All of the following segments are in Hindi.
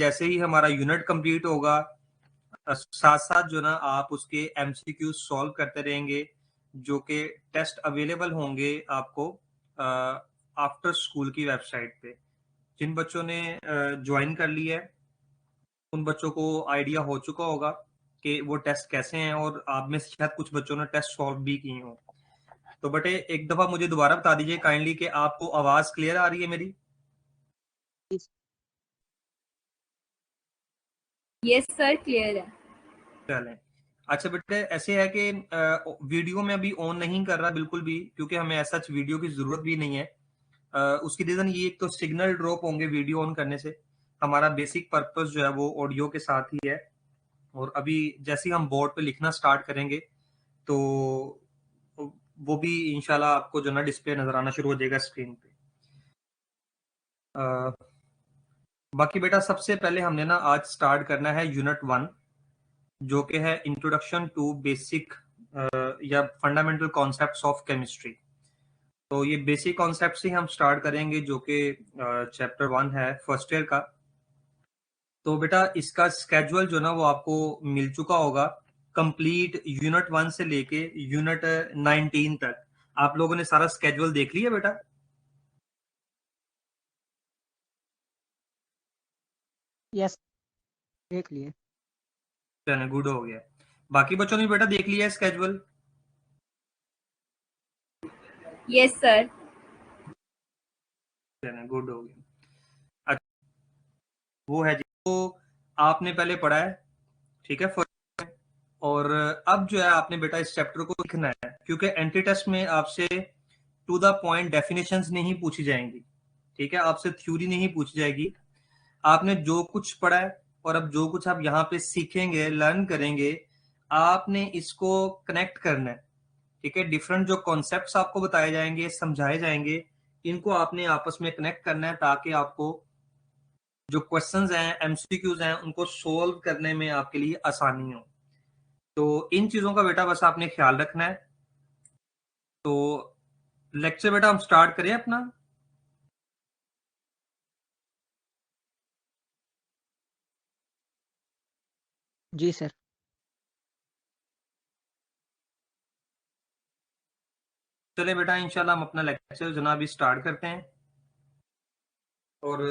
जैसे ही हमारा यूनिट कंप्लीट होगा, साथ साथ जो ना आप उसके एमसीक्यू सॉल्व करते रहेंगे, जो कि टेस्ट अवेलेबल होंगे आपको आफ्टर स्कूल की वेबसाइट पे। जिन बच्चों ने ज्वाइन कर लिया है उन बच्चों को आइडिया हो चुका होगा कि वो टेस्ट कैसे हैं, और आप में से शायद कुछ बच्चों ने टेस्ट सॉल्व भी किए हों। तो बेटे एक दफा मुझे दोबारा बता दीजिए काइंडली कि आपको आवाज क्लियर आ रही है मेरी? यस सर, क्लियर है। चलें। अच्छा बेटे ऐसे है कि वीडियो में अभी ऑन नहीं कर रहा बिल्कुल भी, क्योंकि हमें ऐसा वीडियो की जरूरत भी नहीं है। उसकी रीजन ये, एक तो सिग्नल ड्रॉप होंगे वीडियो ऑन करने से। हमारा बेसिक पर्पस जो है वो ऑडियो के साथ ही है। और अभी जैसे ही हम बोर्ड पे लिखना स्टार्ट करेंगे तो वो भी इंशाल्लाह आपको जो ना डिस्प्ले नजर आना शुरू हो जाएगा स्क्रीन पे। बाकी बेटा सबसे पहले हमने ना आज स्टार्ट करना है यूनिट 1, जो कि है इंट्रोडक्शन टू बेसिक या फंडामेंटल कॉन्सेप्ट्स ऑफ केमिस्ट्री। तो ये बेसिक कॉन्सेप्ट से हम स्टार्ट करेंगे, जो कि चैप्टर 1 है फर्स्ट ईयर का। तो बेटा इसका स्केड्यूल जो ना वो आपको मिल चुका होगा, कंप्लीट यूनिट 1 से लेके यूनिट 19 तक। आप लोगों ने सारा स्केड्यूल देख लिया बेटा? यस, देख लिए। चलो गुड हो गया। बाकी बच्चों ने बेटा देख लिया स्केड्यूल? Yes sir. चलो गुड हो गया। अच्छा, वो है जी, तो आपने पहले पढ़ा है, ठीक है फर्स्ट में। और अब जो है आपने बेटा इस चैप्टर को लिखना है, क्योंकि एंट्री टेस्ट में आपसे टू द पॉइंट डेफिनेशंस नहीं पूछी जाएंगी, ठीक है? आपसे थ्योरी नहीं पूछी जाएगी। आपने जो कुछ पढ़ा है और अब जो कुछ आप यहाँ पे सीखेंगे, लर्न करेंगे, आपने इसको कनेक्ट करना है, ठीक है? डिफरेंट जो कॉन्सेप्ट्स आपको बताए जाएंगे, समझाए जाएंगे, इनको आपने आपस में कनेक्ट करना है, ताकि आपको जो क्वेश्चंस हैं, एमसीक्यूज हैं, उनको सोल्व करने में आपके लिए आसानी हो। तो इन चीजों का बेटा बस आपने ख्याल रखना है। तो लेक्चर बेटा हम स्टार्ट करें अपना? जी सर। चले बेटा इंशाल्लाह हम अपना लेक्चर जनाब स्टार्ट करते हैं। और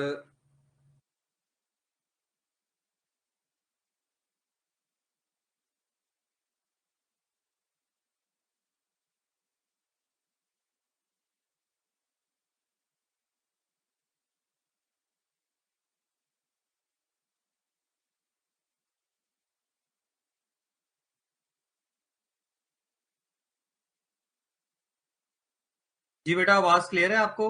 जी बेटा आवाज क्लियर है आपको?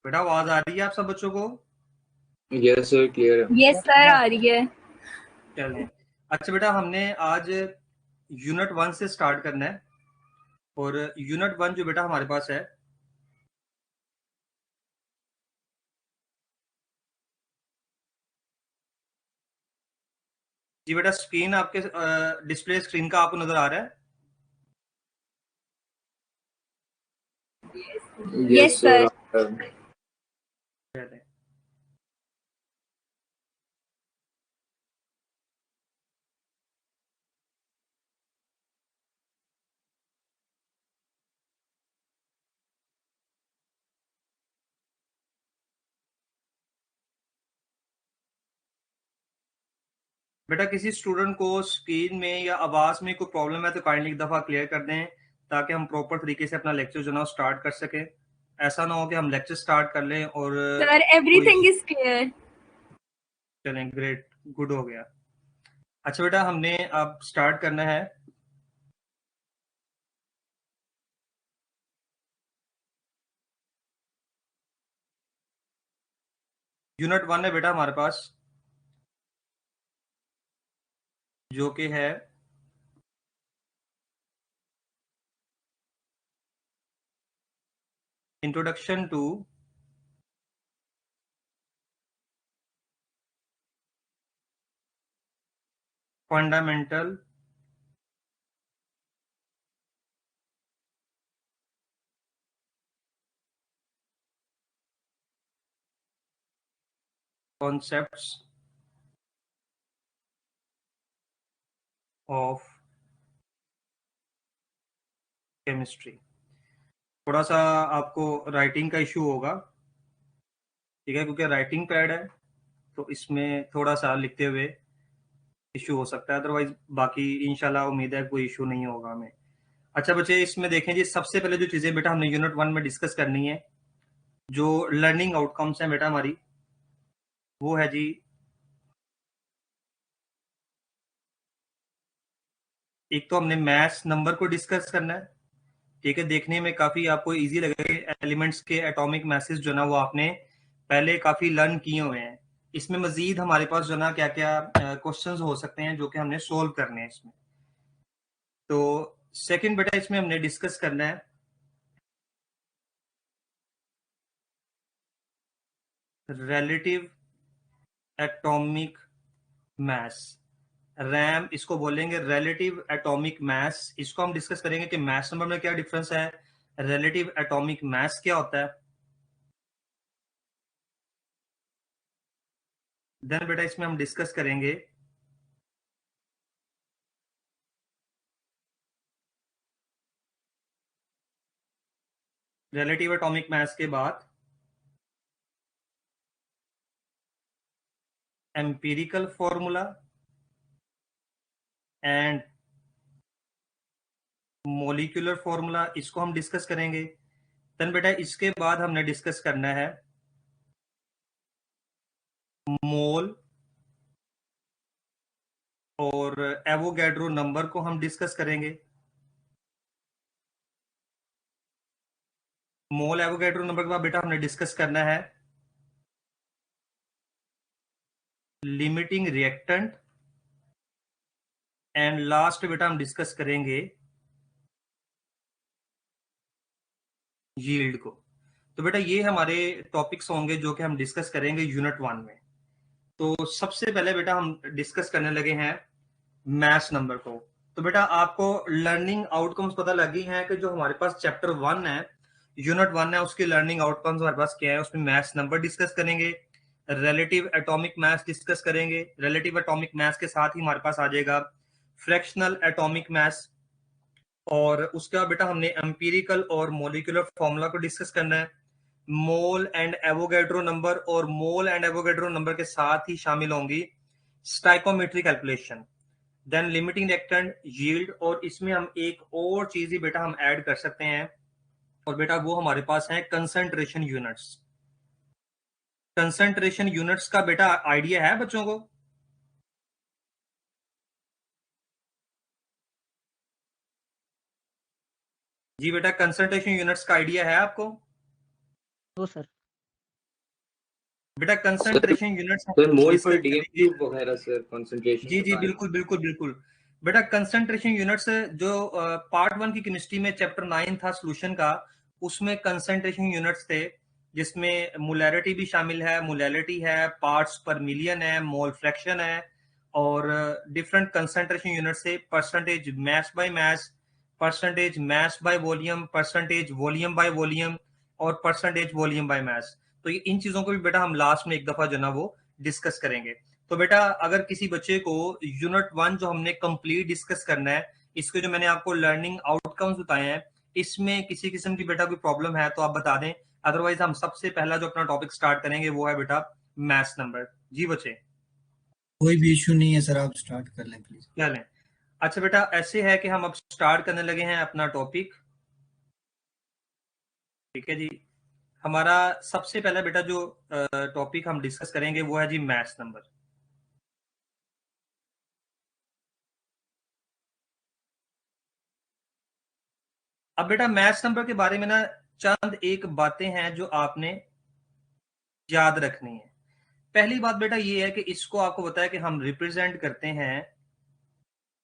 बेटा आवाज आ रही है आप सब बच्चों को? यस सर, क्लियर है। यस सर, आ रही है। चलें। अच्छा बेटा हमने आज यूनिट 1 से स्टार्ट करना है। और यूनिट 1 जो बेटा हमारे पास है, जी बेटा स्क्रीन आपके डिस्प्ले स्क्रीन का आपको नजर आ रहा है? Yes sir. चलें। बेटा किसी स्टूडेंट को स्क्रीन में या आवाज में कोई प्रॉब्लम है तो काइंडली एक दफा क्लियर कर दें, ताकि हम प्रॉपर तरीके से अपना लेक्चर जो ना स्टार्ट कर सकें। ऐसा ना हो कि हम लेक्चर स्टार्ट कर लें और सर एवरीथिंग इज क्लियर। चलें ग्रेट, गुड हो गया। अच्छा बेटा हमने अब स्टार्ट करना है यूनिट 1 है बेटा हमारे पास, जो कि है introduction to fundamental concepts of chemistry। थोड़ा सा आपको राइटिंग का इशू होगा, ठीक है, क्योंकि राइटिंग पैड है तो इसमें थोड़ा सा लिखते हुए इशू हो सकता है, अदरवाइज बाकी इंशाल्लाह उम्मीद है कोई इशू नहीं होगा हमें। अच्छा बच्चे, इसमें देखें जी, सबसे पहले जो चीजें बेटा हमने यूनिट 1 में डिस्कस करनी है, जो लर्निंग आउटकम्स हैं बेटा हमारी, वो है जी, एक तो हमने मैथ्स नंबर को डिस्कस करना है, ठीक है, देखने में काफी आपको इजी लगेगा, एलिमेंट्स के एटॉमिक मैसेज जो ना वो आपने पहले काफी लर्न किए हुए हैं। इसमें मजीद हमारे पास जो ना क्या क्या क्वेश्चंस हो सकते हैं जो कि हमने सोल्व करने हैं इसमें। तो सेकंड बेटा इसमें हमने डिस्कस करना है रिलेटिव एटॉमिक मास, रैम इसको बोलेंगे, रिलेटिव एटॉमिक मास। इसको हम डिस्कस करेंगे कि मास नंबर में क्या डिफरेंस है, रिलेटिव एटॉमिक मास क्या होता है। देन बेटा इसमें हम डिस्कस करेंगे रिलेटिव एटॉमिक मास के बाद empirical formula and molecular formula, इसको हम डिस्कस करेंगे। देन बेटा इसके बाद हमने डिस्कस करना है मोल और एवोगैड्रो नंबर को हम डिस्कस करेंगे। मोल एवोगैड्रो नंबर के बाद बेटा हमने डिस्कस करना है लिमिटिंग रिएक्टेंट एंड लास्ट बेटा हम डिस्कस करेंगे यील्ड को। तो बेटा ये हमारे टॉपिक्स होंगे जो कि हम डिस्कस करेंगे यूनिट 1 में। तो सबसे पहले बेटा हम डिस्कस करने लगे हैं मैथ्स नंबर को। तो बेटा आपको लर्निंग आउटकम्स पता लगी हैं कि जो हमारे पास चैप्टर 1 है, यूनिट 1 है, उसकी लर्निंग आउटकम्स हमारे पास क्या है, उसमें मैथ्स नंबर डिस्कस करेंगे, रिलेटिव एटॉमिक मास डिस्कस करेंगे, रिलेटिव एटॉमिक मास के साथ ही हमारे पास आ जाएगा फ्रैक्शनल एटॉमिक मास, और उसके बाद बेटा हमने एम्पिरिकल और मोलिकुलर फॉर्मूला को डिस्कस करना है, मोल एंड एवोगैड्रो नंबर, और मोल एंड एवोगैड्रो नंबर के साथ ही शामिल होंगी stoichiometry calculation, then limiting reactant, yield, और इसमें हम एक और चीज ही बेटा हम ऐड कर सकते हैं, और बेटा वो हमारे पास है कंसंट्रेशन यूनिट्स। कंसंट्रेशन यूनिट्स का बेटा आइडिया है बच्चों को? जी बेटा, कंसंट्रेशन यूनिट्स का आइडिया है आपको? तो सर बेटा कंसंट्रेशन यूनिट्स सर मोल डिस्कस पर डीएम करेंगे। क्यूब वगैरह सर कंसंट्रेशन जी जी बिल्कुल बिल्कुल बिल्कुल बेटा, कंसंट्रेशन यूनिट्स जो पार्ट 1 की केमिस्ट्री में चैप्टर 9 था सोल्यूशन का, उसमें कंसंट्रेशन यूनिट्स थे, जिसमें मोलैरिटी भी शामिल है, मोलैलिटी है, पार्ट्स पर मिलियन है, मोल फ्रैक्शन है, और डिफरेंट कंसंट्रेशन यूनिट से percentage mass by mass, percentage mass by volume, percentage volume by volume, और परसेंटेज वॉल्यूम बाय मास। तो ये इन चीजों को भी बेटा हम लास्ट में एक दफा जो ना वो डिस्कस करेंगे। तो बेटा अगर किसी बच्चे को यूनिट 1 जो हमने कंप्लीट डिस्कस करना है, इसके जो मैंने आपको लर्निंग आउटकम्स बताए हैं, इसमें किसी किस्म की बेटा कोई प्रॉब्लम है तो आप बता दें, अदरवाइज हम सबसे पहला जो अपना टॉपिक स्टार्ट करेंगे वो है बेटा मैथ्स नंबर। जी बच्चे, कोई भी इशू नहीं है सर, आप स्टार्ट कर लें प्लीज। क्या लें? अच्छा बेटा, ऐसे है कि हम अब स्टार्ट करने लगे हैं अपना टॉपिक, ठीक है जी। हमारा सबसे पहला बेटा जो टॉपिक हम डिस्कस करेंगे वो है जी मैथ्स नंबर। अब बेटा मैथ्स नंबर के बारे में ना चंद एक बातें हैं जो आपने याद रखनी है। पहली बात बेटा ये है कि इसको आपको बताया कि हम रिप्रेजेंट करते हैं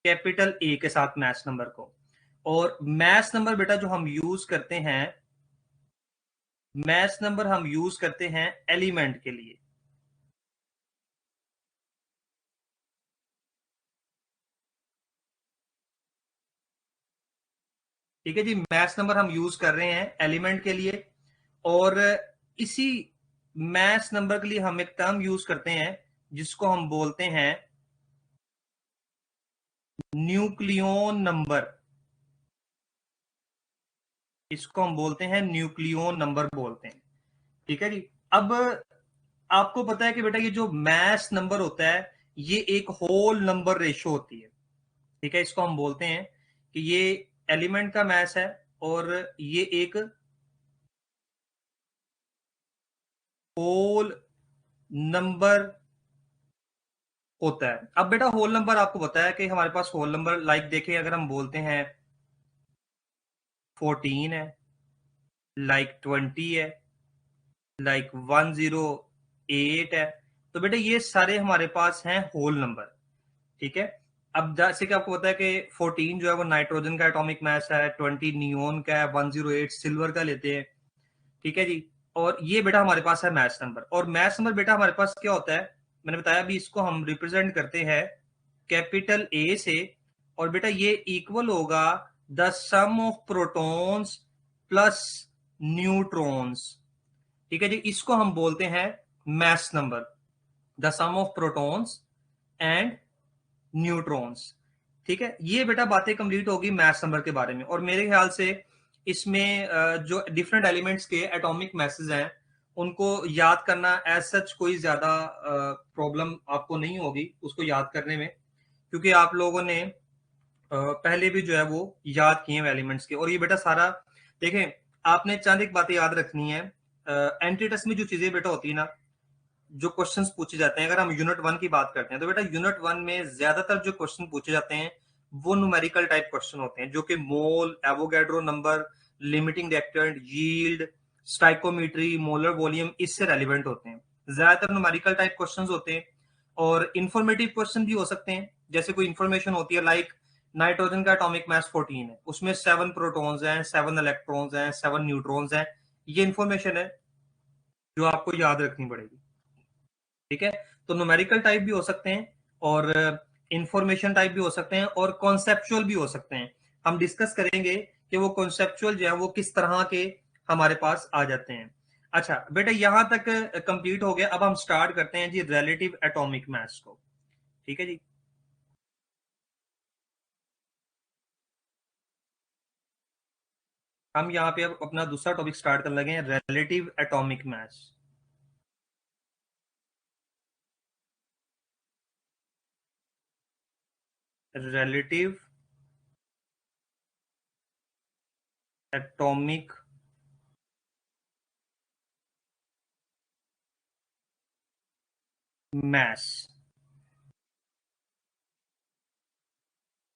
कैपिटल ए के साथ मैथ्स नंबर को, और मैथ्स नंबर बेटा जो हम यूज करते हैं, मैथ्स नंबर हम यूज करते हैं एलिमेंट के लिए। ठीक है जी, मैथ्स नंबर हम यूज कर रहे हैं एलिमेंट के लिए, और इसी मैथ्स नंबर के लिए हम एक टर्म यूज करते हैं जिसको हम बोलते हैं न्यूक्लियन नंबर। इसको हम बोलते हैं न्यूक्लियन नंबर बोलते हैं। ठीक है जी। अब आपको पता है कि बेटा ये जो मैथ्स नंबर होता है ये एक होल नंबर रेशो होती है। ठीक है, इसको हम बोलते हैं कि ये एलिमेंट का मैथ्स है और ये एक होल नंबर होता है। अब बेटा होल नंबर आपको पता है कि हमारे पास होल नंबर लाइक देखें, अगर हम बोलते हैं 14 है, लाइक 20 है, लाइक 108 है, तो बेटा ये सारे हमारे पास हैं होल नंबर। ठीक है, अब जैसे कि आपको पता है कि 14 जो है वो नाइट्रोजन का एटॉमिक मास है, 20 नियोन का है, 108 सिल्वर का लेते हैं। ठीक है जी, और ये बेटा हमारे पास है मैथ्स नंबर। और मैथ्स नंबर बेटा हमारे पास क्या होता है, मैंने बताया अभी, इसको हम रिप्रेजेंट करते हैं कैपिटल ए से, और बेटा ये इक्वल होगा the sum of protons plus neutrons. ठीक है जी, इसको हम बोलते हैं mass number, the sum of protons and neutrons. ठीक है, ये बेटा बातें कंप्लीट होगी मैथ्स नंबर के बारे में। और मेरे ख्याल से इसमें जो डिफरेंट एलिमेंट्स के एटॉमिक मैसेज हैं उनको याद करना एज सच कोई ज्यादा प्रॉब्लम आपको नहीं होगी उसको याद करने में, क्योंकि आप लोगों ने पहले भी जो है वो याद किए हैं एलिमेंट्स के। और ये बेटा सारा देखें, आपने चंद एक बातें याद रखनी है। एंट्री टेस्ट में जो चीजें बेटा होती है ना, जो क्वेश्चंस पूछे जाते हैं, अगर हम यूनिट 1 की बात करते हैं तो बेटा यूनिट 1 में ज्यादातर जो क्वेश्चन पूछे जाते हैं वो न्यूमेरिकल टाइप क्वेश्चन होते हैं, जो कि mole, Avogadro number, limiting reactant, yield, stoichiometry, molar volume, इससे रेलिवेंट होते हैं। ज्यादातर न्यूमेरिकल टाइप क्वेश्चंस होते हैं। और इंफॉर्मेटिव क्वेश्चन भी हो सकते हैं, जैसे कोई इंफॉर्मेशन होती है लाइक नाइट्रोजन का एटॉमिक मास 14 है, उसमें 7 प्रोटॉन्स हैं, 7 इलेक्ट्रॉन्स हैं, 7 न्यूट्रॉन्स हैं। ये इंफॉर्मेशन है जो आपको याद रखनी पड़ेगी। ठीक है, तो न्यूमेरिकल टाइप भी हो सकते हैं और इंफॉर्मेशन टाइप भी हो सकते हैं और कॉन्सेप्चुअल भी हो सकते हैं। हम डिस्कस करेंगे कि वो कॉन्सेप्चुअल जो है वो किस तरह के हमारे पास आ जाते हैं। अच्छा बेटा, यहां तक कंप्लीट हो गया। अब हम स्टार्ट करते हैं जी रिलेटिव एटॉमिक मास को। ठीक है जी, हम यहाँ पे अब अपना दूसरा टॉपिक स्टार्ट करने लगे हैं, रिलेटिव एटॉमिक मास। रिलेटिव एटॉमिक मास,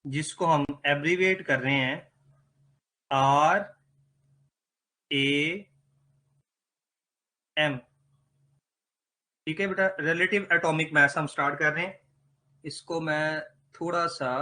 जिसको हम एब्रीविएट कर रहे हैं आर ए एम। ठीक है बेटा, रिलेटिव एटॉमिक मास हम स्टार्ट कर रहे हैं। इसको मैं थोड़ा सा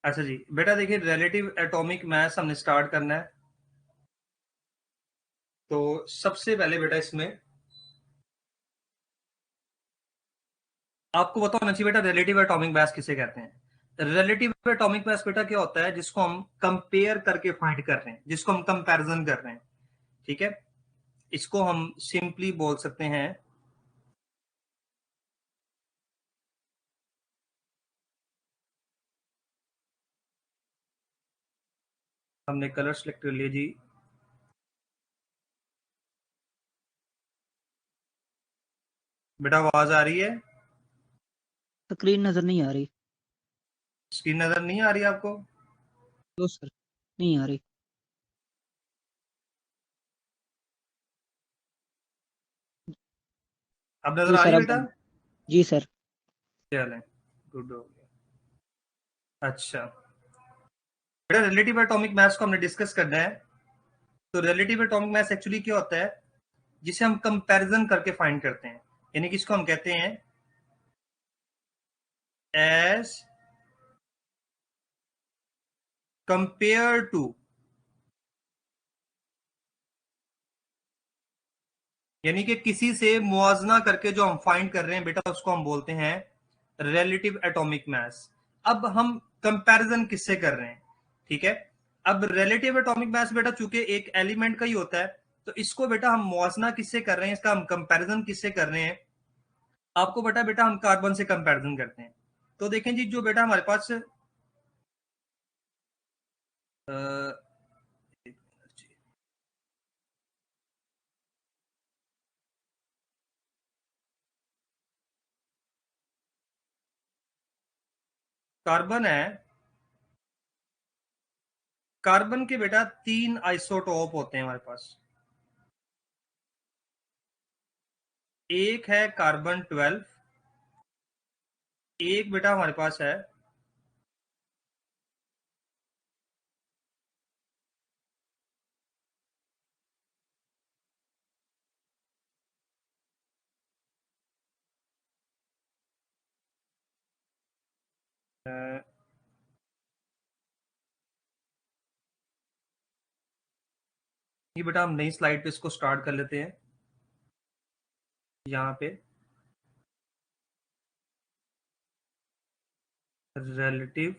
अच्छा जी बेटा, देखिए रिलेटिव एटॉमिक मास हमने स्टार्ट करना है। तो सबसे पहले बेटा इसमें आपको पता होना चाहिए बेटा रिलेटिव एटॉमिक मास किसे कहते हैं। रिलेटिव एटॉमिक मास बेटा क्या होता है, जिसको हम कंपेयर करके फाइंड कर रहे हैं, जिसको हम कंपैरिजन कर रहे हैं। ठीक है, इसको हम सिंपली बोल सकते हैं हमने कलर सेलेक्ट कर लिया जी। बेटा आवाज आ रही है? स्क्रीन नजर नहीं आ रही। स्क्रीन नजर नहीं आ रही आपको? नो सर, नहीं आ रही। अब जी नजर आ रही सर, है अब बेटा? जी सर। चलें, गुड हो गया। अच्छा बेटा, रिलेटिव एटॉमिक मास को हमने डिस्कस करना है। तो रिलेटिव एटॉमिक मास एक्चुअली क्या होता है, जिसे हम कंपैरिजन करके फाइंड करते हैं, यानी कि इसको हम कहते हैं एज कंपेयर टू, यानी कि किसी से मुआवजना करके जो हम फाइंड कर रहे हैं बेटा, उसको हम बोलते हैं रिलेटिव एटॉमिक मास। अब हम कंपैरिजन किससे कर रहे हैं, ठीक है। अब रिलेटिव एटॉमिक मास बेटा चूंकि एक एलिमेंट का ही होता है, तो इसको बेटा हम मुआवजना किससे कर रहे हैं, इसका हम कंपैरिजन किससे कर रहे हैं। आपको बेटा हम कार्बन से कंपैरिजन करते हैं। तो देखें जी, जो बेटा हमारे पास कार्बन है, कार्बन के बेटा 3 आइसोटोप होते हैं हमारे पास। एक है कार्बन 12, एक बेटा हमारे पास है ये बेटा हम नई स्लाइड पे इसको स्टार्ट कर लेते हैं। यहाँ पे रिलेटिव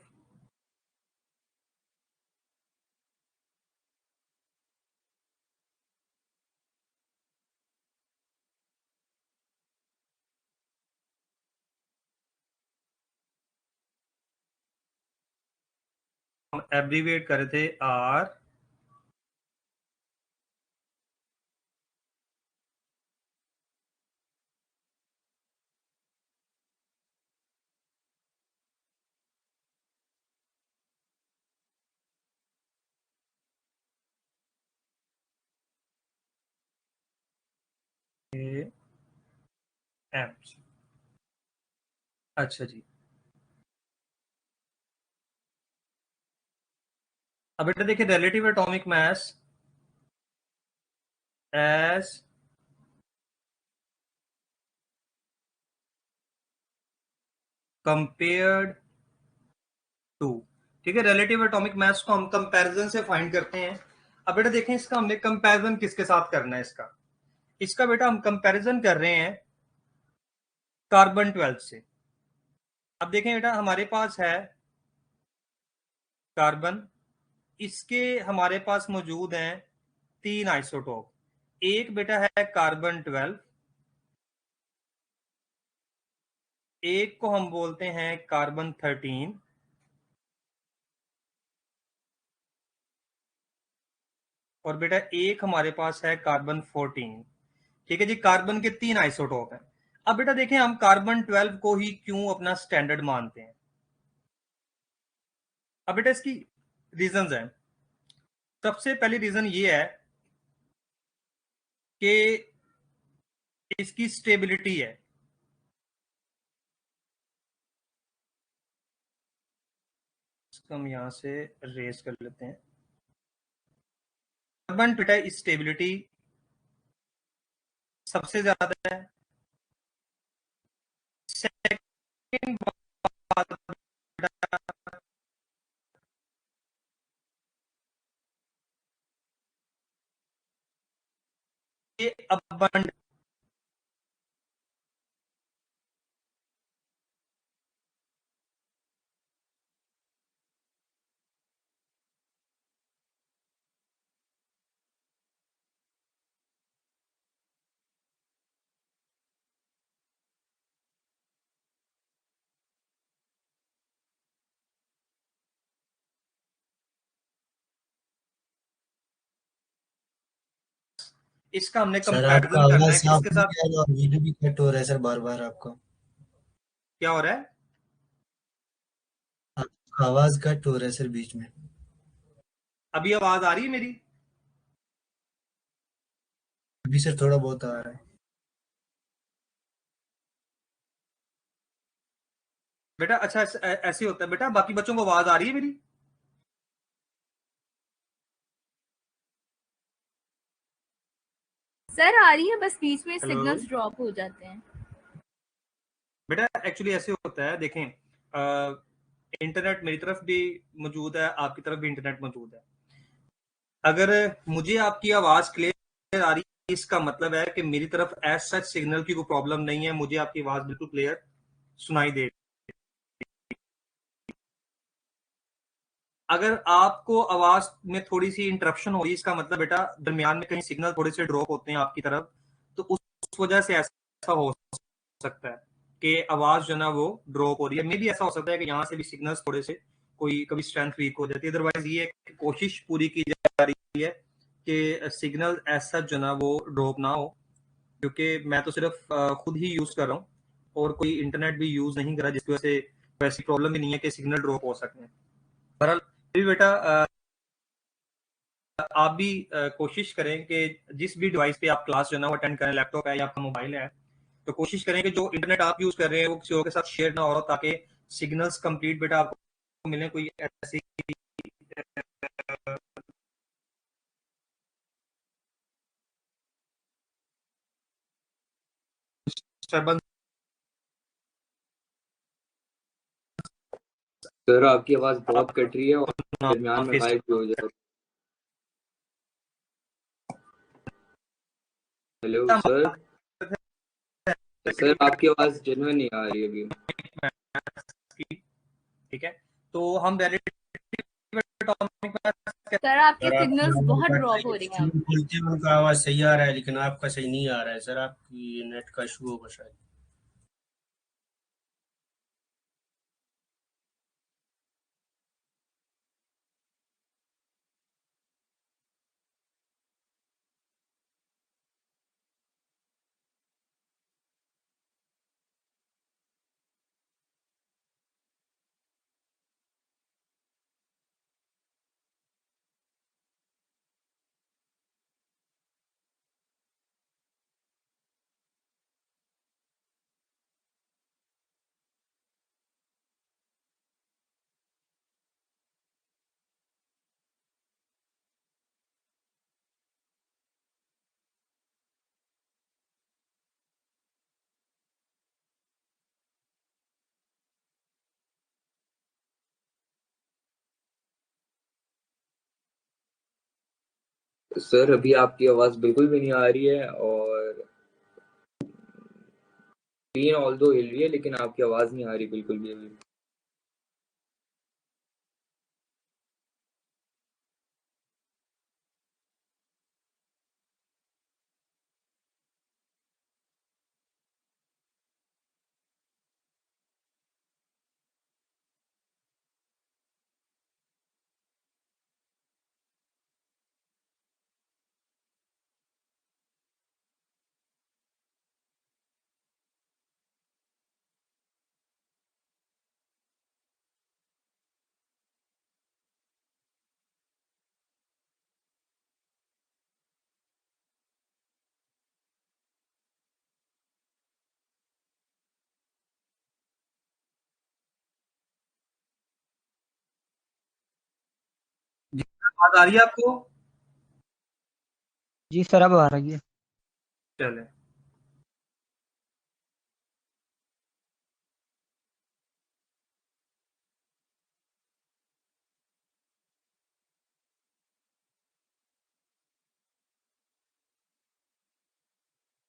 हम एब्रीवेट करे थे आर, एम। अच्छा जी, अब बेटा देखिए, relative atomic mass as compared to, ठीक है। रिलेटिव एटॉमिक मास को हम कंपैरिजन से फाइंड करते हैं। अब बेटा देखें, इसका हमने कंपैरिजन किसके साथ करना है, इसका इसका बेटा हम कंपैरिजन कर रहे हैं कार्बन 12 से। अब देखें बेटा, हमारे पास है कार्बन, इसके हमारे पास मौजूद हैं 3 आइसोटोप। एक बेटा है कार्बन 12, एक को हम बोलते हैं कार्बन 13, और बेटा एक हमारे पास है कार्बन 14। ठीक है जी, कार्बन के 3 आइसोटोप हैं। अब बेटा देखें, हम कार्बन 12 को ही क्यों अपना स्टैंडर्ड मानते हैं। अब बेटा इसकी रीजंस हैं। सबसे पहली रीजन ये है कि इसकी स्टेबिलिटी है। इसको हम यहां से रेस कर लेते हैं। कार्बन बेटा स्टेबिलिटी सबसे ज्यादा है। सेकंड बात बेटा, ये अबंड, इसका हमने सर आपका कंपैरिजन करना आवाज है साफ किसके नहीं साथ। आ रहा और वीडियो भी कट हो रहा है सर, बार बार आपका क्या हो रहा है? आपका आवाज कट हो रहा है सर बीच में। अभी आवाज आ रही है मेरी? अभी सर थोड़ा बहुत आ रहा है। बेटा अच्छा ऐसे होता है बेटा, बाकी बच्चों को आवाज आ रही है मेरी? सर आ रही है, बस बीच में हेलो सिग्नल्स ड्रॉप हो जाते हैं। बेटा, एक्चुअली ऐसे होता है, देखें इंटरनेट मेरी तरफ भी मौजूद है, आपकी तरफ भी इंटरनेट मौजूद है। अगर मुझे आपकी आवाज क्लियर आ रही है, इसका मतलब है कि मेरी तरफ एज सच सिग्नल की कोई प्रॉब्लम नहीं है, मुझे आपकी आवाज बिल्कुल क्लियर सुनाई दे। अगर आपको आवाज में थोड़ी सी इंटरप्शन हो रही है, इसका मतलब बेटा दरमियान में कहीं सिग्नल थोड़े से ड्रॉप होते हैं आपकी तरफ, तो उस वजह से ऐसा हो सकता है कि आवाज जो ना वो ड्रॉप हो रही है। मे भी ऐसा हो सकता है कि यहाँ से भी सिग्नल्स थोड़े से कोई कभी स्ट्रेंथ वीक हो जाती है। अदरवाइज ये कोशिश पूरी की जा रही है कि सिग्नल ऐसा जो ना वो ड्रॉप ना हो, क्योंकि मैं तो सिर्फ खुद ही यूज कर रहा हूँ और कोई इंटरनेट भी यूज नहीं कर रहा, जिसकी वजह से वैसी प्रॉब्लम भी नहीं है कि सिग्नल ड्रॉप हो सकते हैं। बहरहाल फिर बेटा आप भी कोशिश करें कि जिस भी डिवाइस पे आप क्लास जो है ना वो अटेंड करें, लैपटॉप है या आपका मोबाइल है, तो कोशिश करें कि जो इंटरनेट आप यूज कर रहे हैं वो किसी और के साथ शेयर ना हो, ताकि सिग्नल्स कंप्लीट बेटा आपको मिले, कोई ऐसी डिस्टर्बेंस। सर आपकी आवाज बहुत कट रही है और दरमियान में फेस गायब भी हो जा रही है। Hello sir. सर आपकी आवाज जेन्युइन नहीं आ रही अभी। ठीक है, तो हम सर आपके सर आपकी सिग्नल्स आवाज बहुत कट ड्रॉप रही हो है, रही हैं। स्क्रीन खोलते हैं उनका आवाज सही आ रहा है, लेकिन आपका सही नहीं आ रहा है सर, आपकी नेट का इशू होगा शायद। सर अभी आपकी आवाज बिल्कुल भी नहीं आ रही है और स्क्रीन ऑल दो हिल रही है, लेकिन आपकी आवाज नहीं आ रही बिल्कुल भी अभी। आवाज आ रही है आपको? जी सर अब आ रही है। चले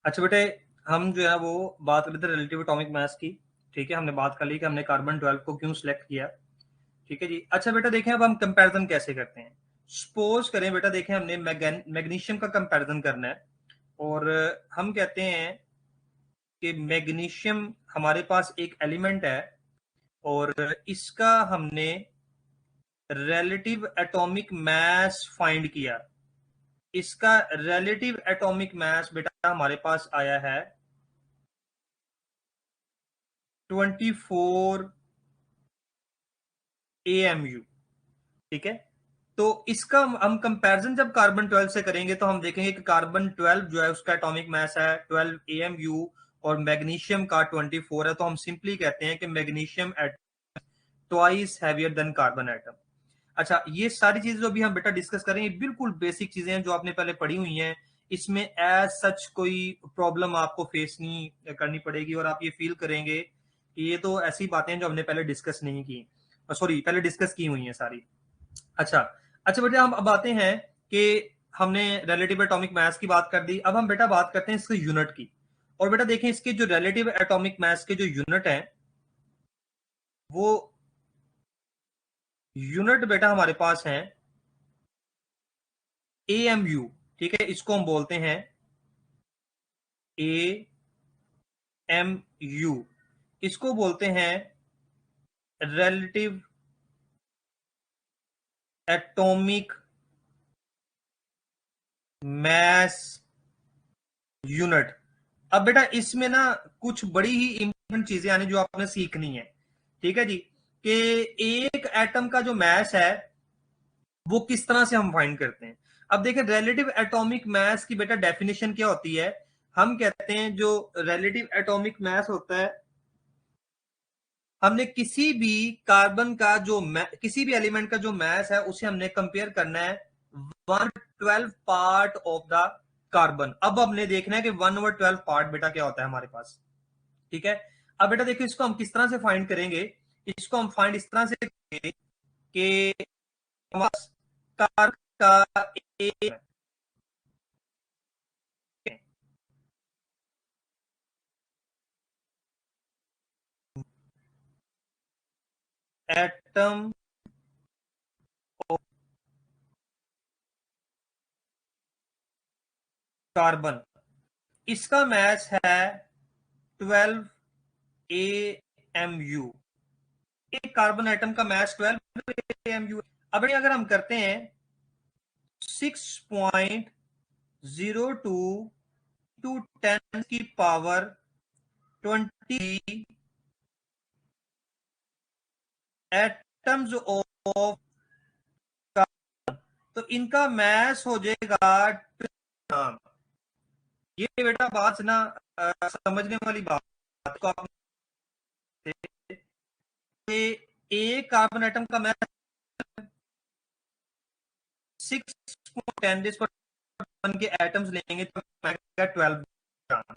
अच्छा बेटे, हम जो है वो बात कर रहे थे रिलेटिव एटॉमिक मास की। ठीक है, हमने बात कर ली कि हमने कार्बन 12 को क्यों सिलेक्ट किया। ठीक है जी। अच्छा बेटा देखें, अब हम कंपैरिजन कैसे करते हैं। सपोज करें बेटा, देखें हमने मैग्नीशियम का कंपैरिजन करना है, और हम कहते हैं कि मैग्नीशियम हमारे पास एक एलिमेंट है, और इसका हमने रिलेटिव एटॉमिक मास फाइंड किया। इसका रिलेटिव एटॉमिक मास बेटा हमारे पास आया है 24 AMU। ठीक है, तो इसका हम कंपैरिजन जब कार्बन 12 से करेंगे तो हम देखेंगे कि कार्बन 12 जो है उसका एटॉमिक मास है 12 AMU और मैग्नीशियम का 24 है। तो हम सिंपली कहते हैं कि magnesium atom twice heavier than carbon atom. अच्छा, ये सारी चीजें जो अभी हम बेटा डिस्कस करेंगे बिल्कुल बेसिक चीजें हैं जो आपने पहले पढ़ी हुई हैं। इसमें एज सच कोई प्रॉब्लम आपको फेस नहीं करनी पड़ेगी और आप ये फील करेंगे कि ये तो ऐसी बातें हैं जो हमने पहले डिस्कस नहीं की, सॉरी पहले डिस्कस की हुई हैं सारी। अच्छा बेटा, हम अब आते हैं कि हमने रिलेटिव एटॉमिक मास की बात कर दी, अब हम बेटा बात करते हैं इसके यूनिट की। और बेटा देखें इसके जो रिलेटिव एटॉमिक मास के जो यूनिट हैं वो यूनिट बेटा हमारे पास हैं AMU, ठीक है, इसको हम बोलते हैं AMU, इसको बोलते हैं रिलेटिव एटॉमिक मास यूनिट। अब बेटा इसमें ना कुछ बड़ी ही इंपॉर्टेंट चीजें आनी जो आपने सीखनी है, ठीक है जी, कि एक एटम का जो मास है वो किस तरह से हम फाइंड करते हैं। अब देखें रिलेटिव एटॉमिक मास की बेटा डेफिनेशन क्या होती है। हम कहते हैं जो रिलेटिव एटॉमिक मास होता है, हमने किसी भी कार्बन का जो किसी भी एलिमेंट का जो मास है उसे हमने कंपेयर करना है 1/12 पार्ट ऑफ द कार्बन। अब हमने देखना है कि 1/12 पार्ट बेटा क्या होता है हमारे पास, ठीक है। अब बेटा देखो इसको हम किस तरह से फाइंड करेंगे, इसको हम फाइंड इस तरह से करेंगे कि कार्बन का एटम कार्बन, इसका मास है 12 AMU। एक कार्बन एटम का मास 12 AMU। अब अगर हम करते हैं 6.02 टू 10 की पावर 20 एटम्स ऑफ कार्बन, तो इनका मास हो जाएगा। ये बेटा बात ना समझने वाली बात को आप, एक कार्बन एटम का मास 6.10 के एटम्स लेंगे तो 12 ग्राम,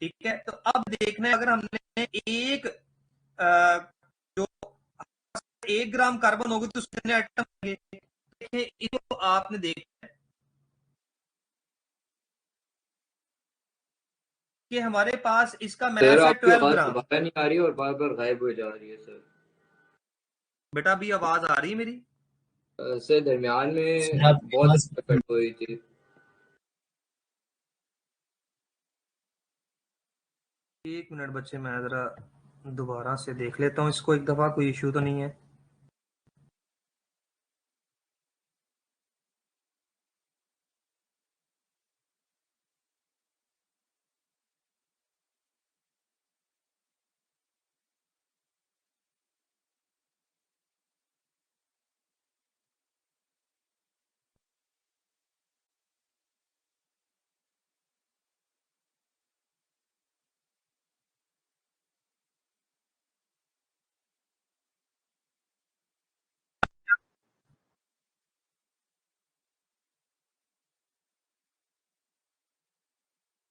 ठीक है। तो अब देखना है अगर हमने एक जो 1 ग्राम कार्बन होगी तो उसके एटम देखिए, इसको आपने देखना है कि हमारे पास इसका मास सर है आपकी 12 आवाज ग्राम। दोबारा नहीं आ रही और बार बार गायब हो जा रही है सर। बेटा अभी आवाज आ रही है मेरी? सर दरमियान सर में आपकी बहुत आवाज कट हो रही थी। एक मिनट बच्चे, मैं जरा दोबारा से देख लेता हूँ इसको एक दफा, कोई इश्यू तो नहीं है।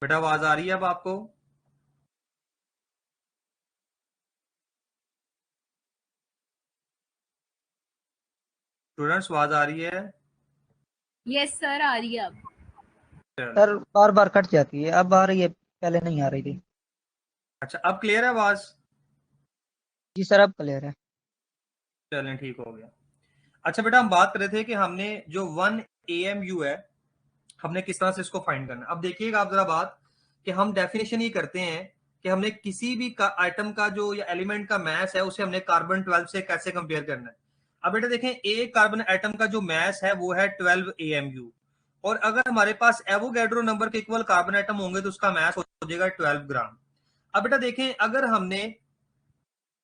बेटा आवाज आ रही है अब आपको? स्टूडेंट्स आवाज आ रही है? यस सर, आ रही है अब। सर बार बार कट जाती है, अब आ रही है, पहले नहीं आ रही थी। अच्छा अब क्लियर है आवाज? जी सर अब क्लियर है। चलें ठीक हो गया। अच्छा बेटा हम बात कर रहे थे कि हमने जो 1 AMU है हमने किस तरह से इसको फाइंड करना। अब देखिएगा आप जरा बात कि हम डेफिनेशन ये करते हैं कि हमने किसी भी आइटम का जो या एलिमेंट का मास है उसे हमने कार्बन 12 से कैसे कंपेयर करना है। अब बेटा देखें एक कार्बन एटम का जो मास है वो है 12 AMU, और अगर हमारे पास एवोगैड्रो नंबर के इक्वल कार्बन एटम होंगे तो उसका मास हो जाएगा 12 ग्राम। अब बेटा देखें अगर हमने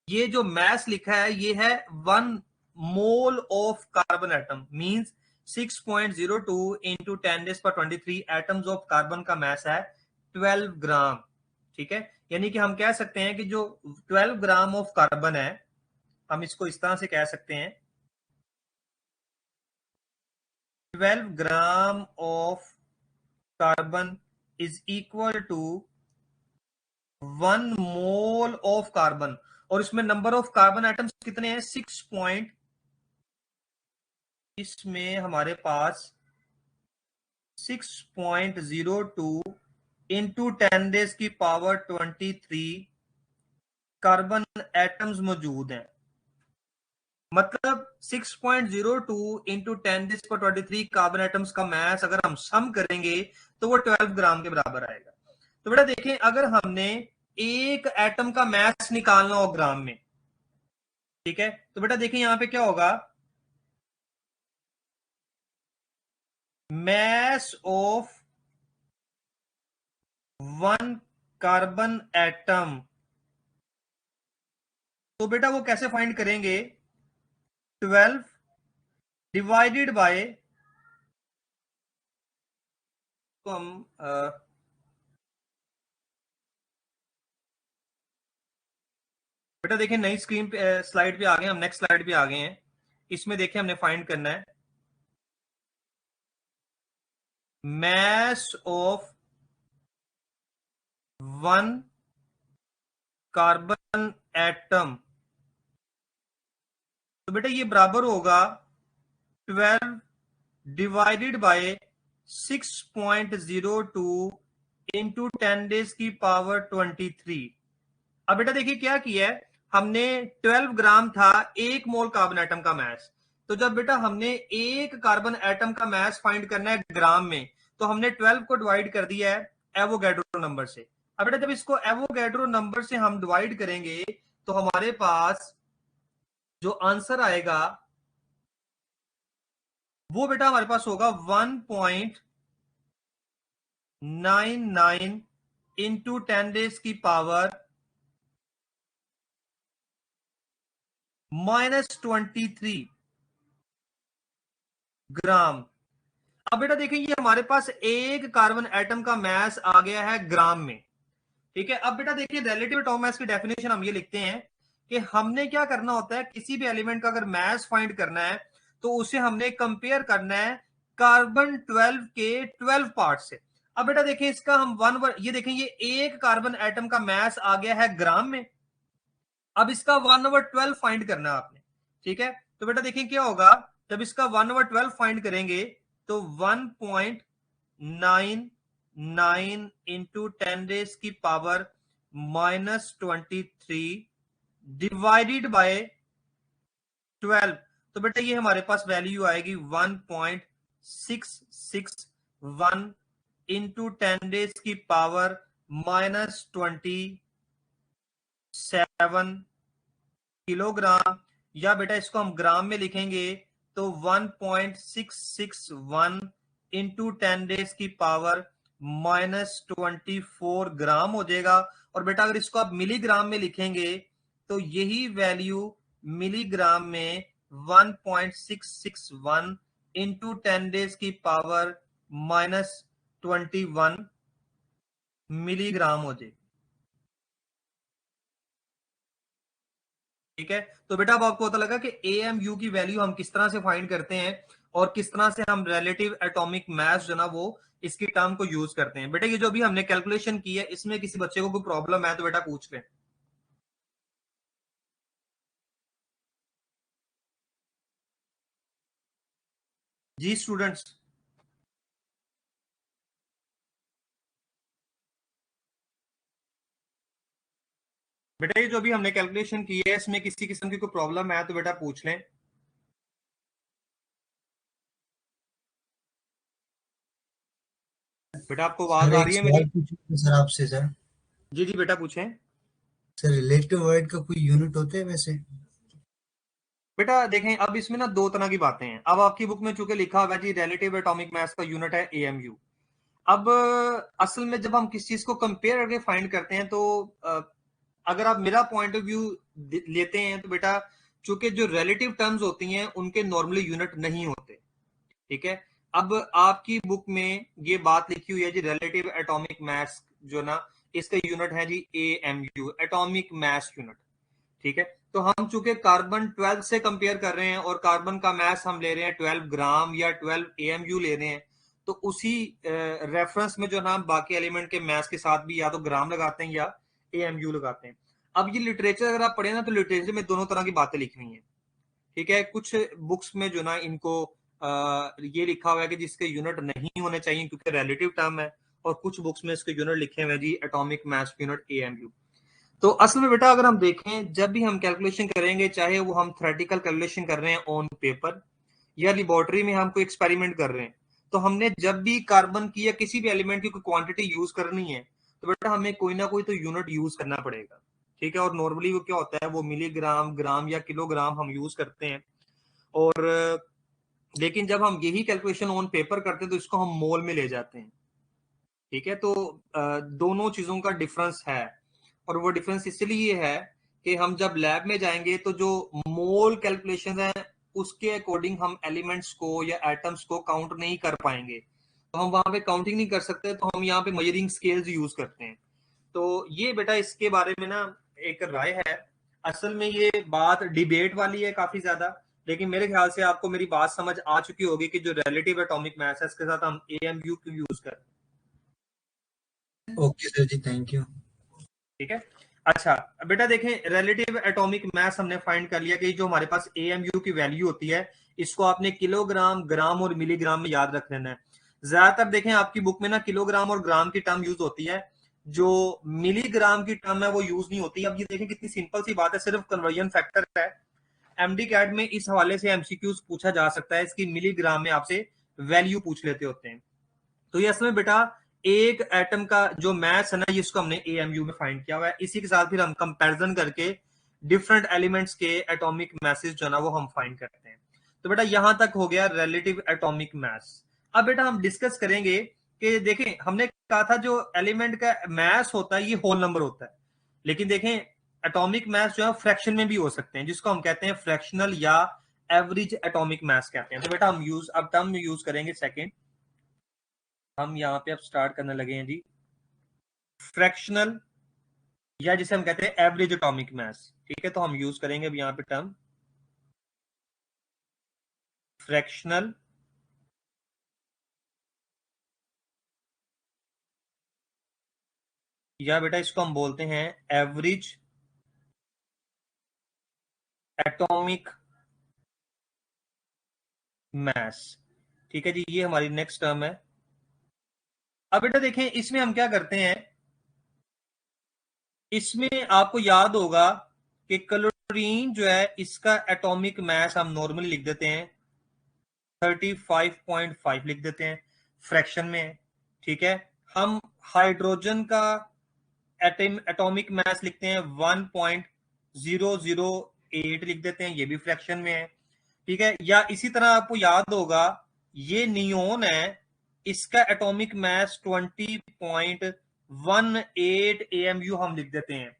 ये जो मास लिखा है ये है 1 mole of carbon atom, means 6.02 into 10⁻23 atoms of carbon का मास है 12 ग्राम। ठीक है, यानी कि हम कह सकते हैं कि जो 12 ग्राम ऑफ कार्बन है, हम इसको इस तरह से कह सकते हैं 12 gram of carbon is equal to 1 mole of carbon, और इसमें नंबर ऑफ कार्बन एटम्स कितने हैं 6. इसमें हमारे पास 6.02 इंटू 10⁻23 कार्बन एटम्स मौजूद हैं। मतलब 6.02 इंटू 10⁻23 कार्बन एटम्स का मास अगर हम सम करेंगे तो वो 12 ग्राम के बराबर आएगा। तो बेटा देखें, अगर हमने एक एटम का मास निकालना हो ग्राम में, ठीक है, तो बेटा देखें यहां पे क्या होगा, mass of one carbon atom. तो बेटा वो कैसे फाइंड करेंगे, 12 डिवाइडेड बाय, तो हम बेटा देखें नई स्क्रीन पे स्लाइड पे आ गए हम, नेक्स्ट स्लाइड पे आ गए हैं। इसमें देखें हमने फाइंड करना है mass of one carbon atom. तो बेटा ये बराबर होगा 12 डिवाइडेड बाय 6.02 इंटू 10⁻23। अब बेटा देखिए क्या किया है हमने, 12 ग्राम था एक मोल कार्बन एटम का मास। तो जब बेटा हमने एक कार्बन एटम का मास फाइंड करना है ग्राम में, तो हमने 12 को डिवाइड कर दिया है एवोगैड्रो नंबर से। अब बेटा जब इसको एवोगैड्रो नंबर से हम डिवाइड करेंगे तो हमारे पास जो आंसर आएगा वो बेटा हमारे पास होगा 1.99 इंटू 10⁻³ ग्राम। अब बेटा देखें ये हमारे पास एक कार्बन एटम का मास आ गया है ग्राम में। ठीक है, अब बेटा देखिए रिलेटिव एटॉमिक मास की डेफिनेशन हम ये लिखते हैं कि हमने क्या करना होता है, किसी भी एलिमेंट का अगर मास फाइंड करना है तो उसे हमने कंपेयर करना है कार्बन 12 के 12 पार्ट से। अब बेटा देखिए इसका हम ये देखें ये एक कार्बन एटम का मास आ गया है ग्राम में। अब इसका 1/12 फाइंड करना है आपने। ठीक है, तो बेटा देखिए क्या होगा, जब इसका 1/12 फाइंड करेंगे तो 1.99 इंटू 10⁻³ डिवाइडेड बाय 12। तो बेटा ये हमारे पास वैल्यू आएगी 1.661 इंटू 10⁻27 किलोग्राम, या बेटा इसको हम ग्राम में लिखेंगे तो 1.661 इंटू 10⁻24 ग्राम हो जाएगा। और बेटा अगर इसको आप मिलीग्राम में लिखेंगे तो यही वैल्यू मिलीग्राम में 1.661 इंटू 10⁻21 मिलीग्राम हो जाएगी। ठीक है, तो बेटा अब आपको पता लगा कि AMU की वैल्यू हम किस तरह से फाइंड करते हैं और किस तरह से हम रिलेटिव एटॉमिक मास जो ना वो इसकी टर्म को यूज करते हैं। बेटा ये जो भी हमने कैलकुलेशन की है इसमें किसी बच्चे को कोई प्रॉब्लम है तो बेटा पूछ लें। जी स्टूडेंट्स, बेटा ये जो भी हमने कैलकुलेशन की है इसमें किसी किस्म की कोई प्रॉब्लम है तो बेटा पूछ लें। बेटा आपको आवाज आ रही है मेरी? सर आपसे सर, जी जी बेटा पूछें। सर रिलेटिव वर्ड का कोई यूनिट होता है वैसे? बेटा देखें अब इसमें ना दो तरह की बातें हैं। अब आपकी बुक में चूंकि लिखा हुआ है जी रिलेटिव एटॉमिक मास का यूनिट है AMU। अब असल में जब हम किसी चीज को कंपेयर करके फाइंड करते हैं तो अगर आप मेरा पॉइंट ऑफ व्यू लेते हैं तो बेटा चूंकि जो रिलेटिव टर्म्स होती हैं उनके नॉर्मली यूनिट नहीं होते। ठीक है। अब आपकी बुक में ये बात लिखी हुई है जी, रिलेटिव एटॉमिक मास जो ना, इसका यूनिट है जी AMU, एटॉमिक मास यूनिट। ठीक है, तो हम चूंकि कार्बन 12 से कंपेयर कर रहे हैं और कार्बन का मास हम ले रहे हैं 12 ग्राम या 12 AMU ले रहे हैं, तो उसी रेफरेंस में जो ना बाकी एलिमेंट के मास के साथ भी या तो ग्राम लगाते हैं या AMU लगाते हैं। अब ये लिटरेचर अगर आप पढ़े ना, तो लिटरेचर में दोनों तरह की बातें लिखी हुई हैं। ठीक है, कुछ बुक्स में जो ना इनको ये लिखा हुआ है कि जिसके यूनिट नहीं होने चाहिए क्योंकि रिलेटिव टर्म है, और कुछ बुक्स में इसके यूनिट लिखे हुए हैं जी एटॉमिक मास यूनिट AMU। तो असल में बेटा अगर हम देखें, जब भी हम कैलकुलेशन करेंगे, चाहे वो हम थ्योरेटिकल कैलकुलेशन कर रहे हैं ऑन पेपर या लेबोरेटरी में हम कोई एक्सपेरिमेंट कर रहे हैं, तो हमने जब भी कार्बन की या किसी भी एलिमेंट की कोई क्वांटिटी यूज करनी है, तो बेटा हमें कोई ना कोई तो यूनिट यूज करना पड़ेगा। ठीक है, और नॉर्मली वो क्या होता है, वो मिलीग्राम, ग्राम या किलोग्राम हम यूज करते हैं। और लेकिन जब हम यही कैलकुलेशन ऑन पेपर करते हैं तो इसको हम मोल में ले जाते हैं। ठीक है, तो दोनों चीजों का डिफरेंस है, और वो डिफरेंस इसलिए है कि हम जब लैब में जाएंगे तो जो मोल कैलकुलेशन है उसके अकॉर्डिंग हम एलिमेंट्स को या एटम्स को काउंट नहीं कर पाएंगे, तो हम वहां पे काउंटिंग नहीं कर सकते, तो हम यहाँ पे मेजरिंग स्केल्स यूज करते हैं। तो ये बेटा इसके बारे में ना एक राय है। असल में ये बात डिबेट वाली है काफी ज्यादा, लेकिन मेरे ख्याल से आपको मेरी बात समझ आ चुकी होगी कि जो रिलेटिव एटॉमिक मास है इसके साथ हम AMU क्यों यूज करते हैं। ओके सर जी, थैंक यू। ठीक है, अच्छा बेटा देखें, रिलेटिव एटॉमिक मास हमने फाइंड कर लिया कि जो हमारे पास AMU की वैल्यू होती है, इसको आपने किलोग्राम, ग्राम और मिलीग्राम में याद रख लेना है। ज्यादातर देखें आपकी बुक में ना किलोग्राम और ग्राम की टर्म यूज होती है, जो मिलीग्राम की टर्म है वो यूज नहीं होती। अब ये देखें कितनी सिंपल सी बात है, सिर्फ कन्वर्जन फैक्टर है। MD कैट में इस हवाले से MCQs पूछा जा सकता है, इसकी मिलीग्राम में आपसे वैल्यू पूछ लेते होते हैं। तो ये असल में बेटा एक एटम का जो मास है ना, इसको हमने AMU में फाइंड किया हुआ है। इसी के साथ फिर हम कंपैरिजन करके डिफरेंट एलिमेंट्स के एटॉमिक मासेस जो ना वो हम फाइंड करते हैं। तो बेटा यहां तक हो गया रिलेटिव एटॉमिक मास। अब बेटा हम डिस्कस करेंगे कि देखें, हमने कहा था जो एलिमेंट का मास होता है ये होल नंबर होता है, लेकिन देखें एटॉमिक मास जो है फ्रैक्शन में भी हो सकते हैं, जिसको हम कहते हैं फ्रैक्शनल या एवरेज एटॉमिक मास कहते हैं। तो बेटा हम अब टर्म यूज करेंगे सेकेंड, हम यहाँ पे अब स्टार्ट करने लगे हैं जी फ्रैक्शनल, या जिसे हम कहते हैं एवरेज एटॉमिक मास। ठीक है, तो हम यूज करेंगे अब यहाँ पे टर्म फ्रैक्शनल या बेटा इसको हम बोलते हैं एवरेज एटॉमिक मास। ठीक है जी, ये हमारी नेक्स्ट टर्म है। अब बेटा देखें इसमें हम क्या करते हैं, इसमें आपको याद होगा कि क्लोरीन जो है इसका एटॉमिक मास हम नॉर्मली लिख देते हैं 35.5 लिख देते हैं, फ्रैक्शन में। ठीक है, हम हाइड्रोजन का एटॉमिक मास लिखते हैं 1.008 लिख देते हैं, ये भी फ्रैक्शन में है। ठीक है, या इसी तरह आपको याद होगा ये नियोन है, इसका एटॉमिक मास 20.18 AMU हम लिख देते हैं।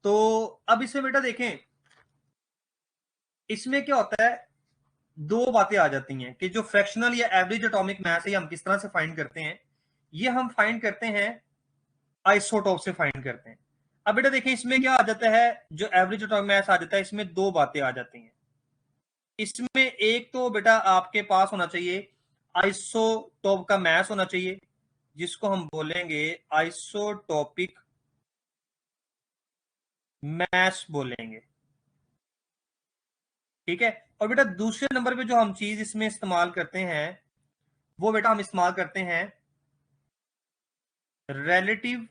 तो अब इसमें बेटा देखें, इसमें क्या होता है, दो बातें आ जाती हैं कि जो फ्रैक्शनल या एवरेज एटॉमिक मास है हम किस तरह से फाइंड करते हैं। ये हम फाइंड करते हैं आइसोटोप से फाइंड करते हैं। अब बेटा देखिए इसमें क्या आ जाता है, जो एवरेज एटॉमिक मास आ जाता है, इसमें दो बातें आ जाती हैं। इसमें एक तो बेटा आपके पास होना चाहिए आइसोटोप का मास होना चाहिए, जिसको हम बोलेंगे आइसोटोपिक मास बोलेंगे। ठीक है, और बेटा दूसरे नंबर पे जो हम चीज इसमें इस्तेमाल करते हैं, वो बेटा हम इस्तेमाल करते हैं relative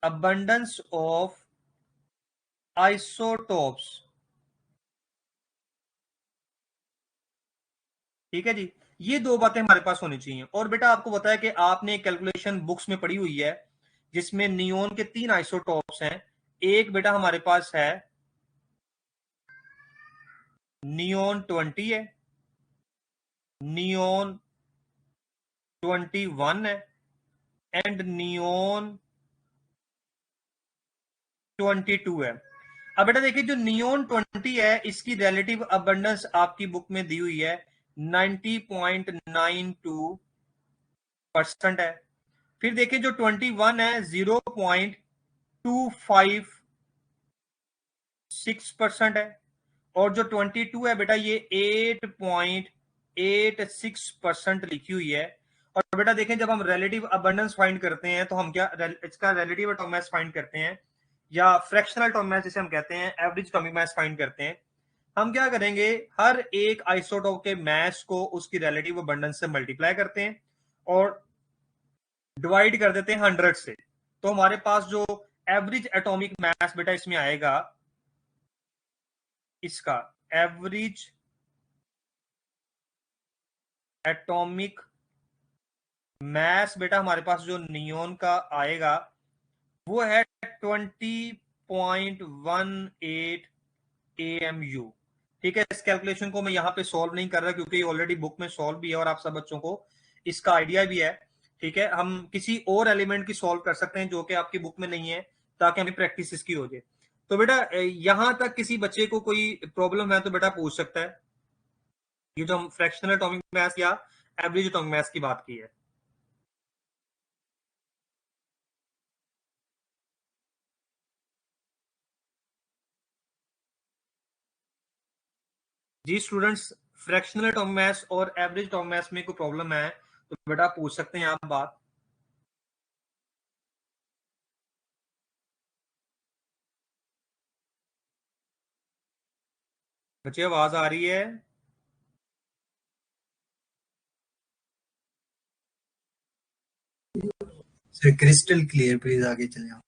abundance of isotopes। ठीक है जी, ये दो बातें हमारे पास होनी चाहिए। और बेटा आपको बताया कि आपने कैलकुलेशन बुक्स में पढ़ी हुई है जिसमें नियोन के 3 आइसोटोप्स हैं। एक बेटा हमारे पास है नियोन 20 है, नियोन 21 है, एंड नियोन 22 है। अब बेटा देखिए जो नियोन 20 है इसकी रिलेटिव अबंडेंस आपकी बुक में दी हुई है 90.92% है। फिर देखें जो 21 है 0.256% है, और जो 22 है बेटा ये 8.86% लिखी हुई है। और बेटा देखें जब हम रिलेटिव अबंडेंस फाइंड करते हैं तो हम क्या इसका रिलेटिव एटॉमिक मास फाइंड करते हैं, या फ्रैक्शनल एटॉमिक मास जिसे हम कहते हैं, एवरेज एटॉमिक मास फाइंड करते हैं। हम क्या करेंगे, हर एक आइसोटोप के मास को उसकी रिलेटिव अबंडेंस से मल्टीप्लाई करते हैं और डिवाइड कर देते हैं 100 से। तो हमारे पास जो एवरेज एटॉमिक मास बेटा इसमें आएगा, इसका एवरेज एटॉमिक मास बेटा हमारे पास जो नियोन का आएगा वो है 20.18 AMU। ठीक है, इस कैलकुलेशन को मैं यहाँ पे सॉल्व नहीं कर रहा क्योंकि ऑलरेडी बुक में सॉल्व भी है और आप सब बच्चों को इसका आइडिया भी है। ठीक है, हम किसी और एलिमेंट की सॉल्व कर सकते हैं जो कि आपकी बुक में नहीं है, ताकि हमें प्रैक्टिस इसकी हो जाए। तो बेटा यहां तक किसी बच्चे को कोई प्रॉब्लम है तो बेटा पूछ सकता है। ये जो हम फ्रैक्शनल एटॉमिक मास या एवरेज एटॉमिक मास की बात की है। जी स्टूडेंट्स, फ्रैक्शनल एटॉमिक मास और एवरेज एटॉमिक मास में कोई प्रॉब्लम है तो बेटा पूछ सकते हैं आप बात। बच्चे आवाज आ रही है? सर क्रिस्टल क्लियर, प्लीज आगे चले जाओ।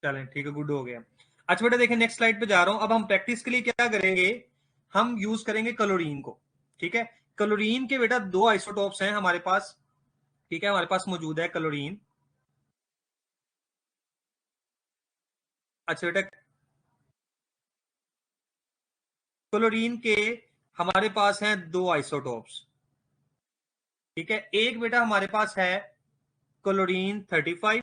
चलें ठीक है, गुड हो गया। अच्छा बेटा देखें नेक्स्ट स्लाइड पे जा रहा हूं। अब हम प्रैक्टिस के लिए क्या करेंगे, हम यूज करेंगे क्लोरीन को। ठीक है, क्लोरीन के बेटा दो आइसोटोप्स हैं हमारे पास। ठीक है, हमारे पास मौजूद है क्लोरीन। अच्छा बेटा क्लोरीन के हमारे पास हैं दो आइसोटोप्स। ठीक है, एक बेटा हमारे पास है क्लोरीन 35,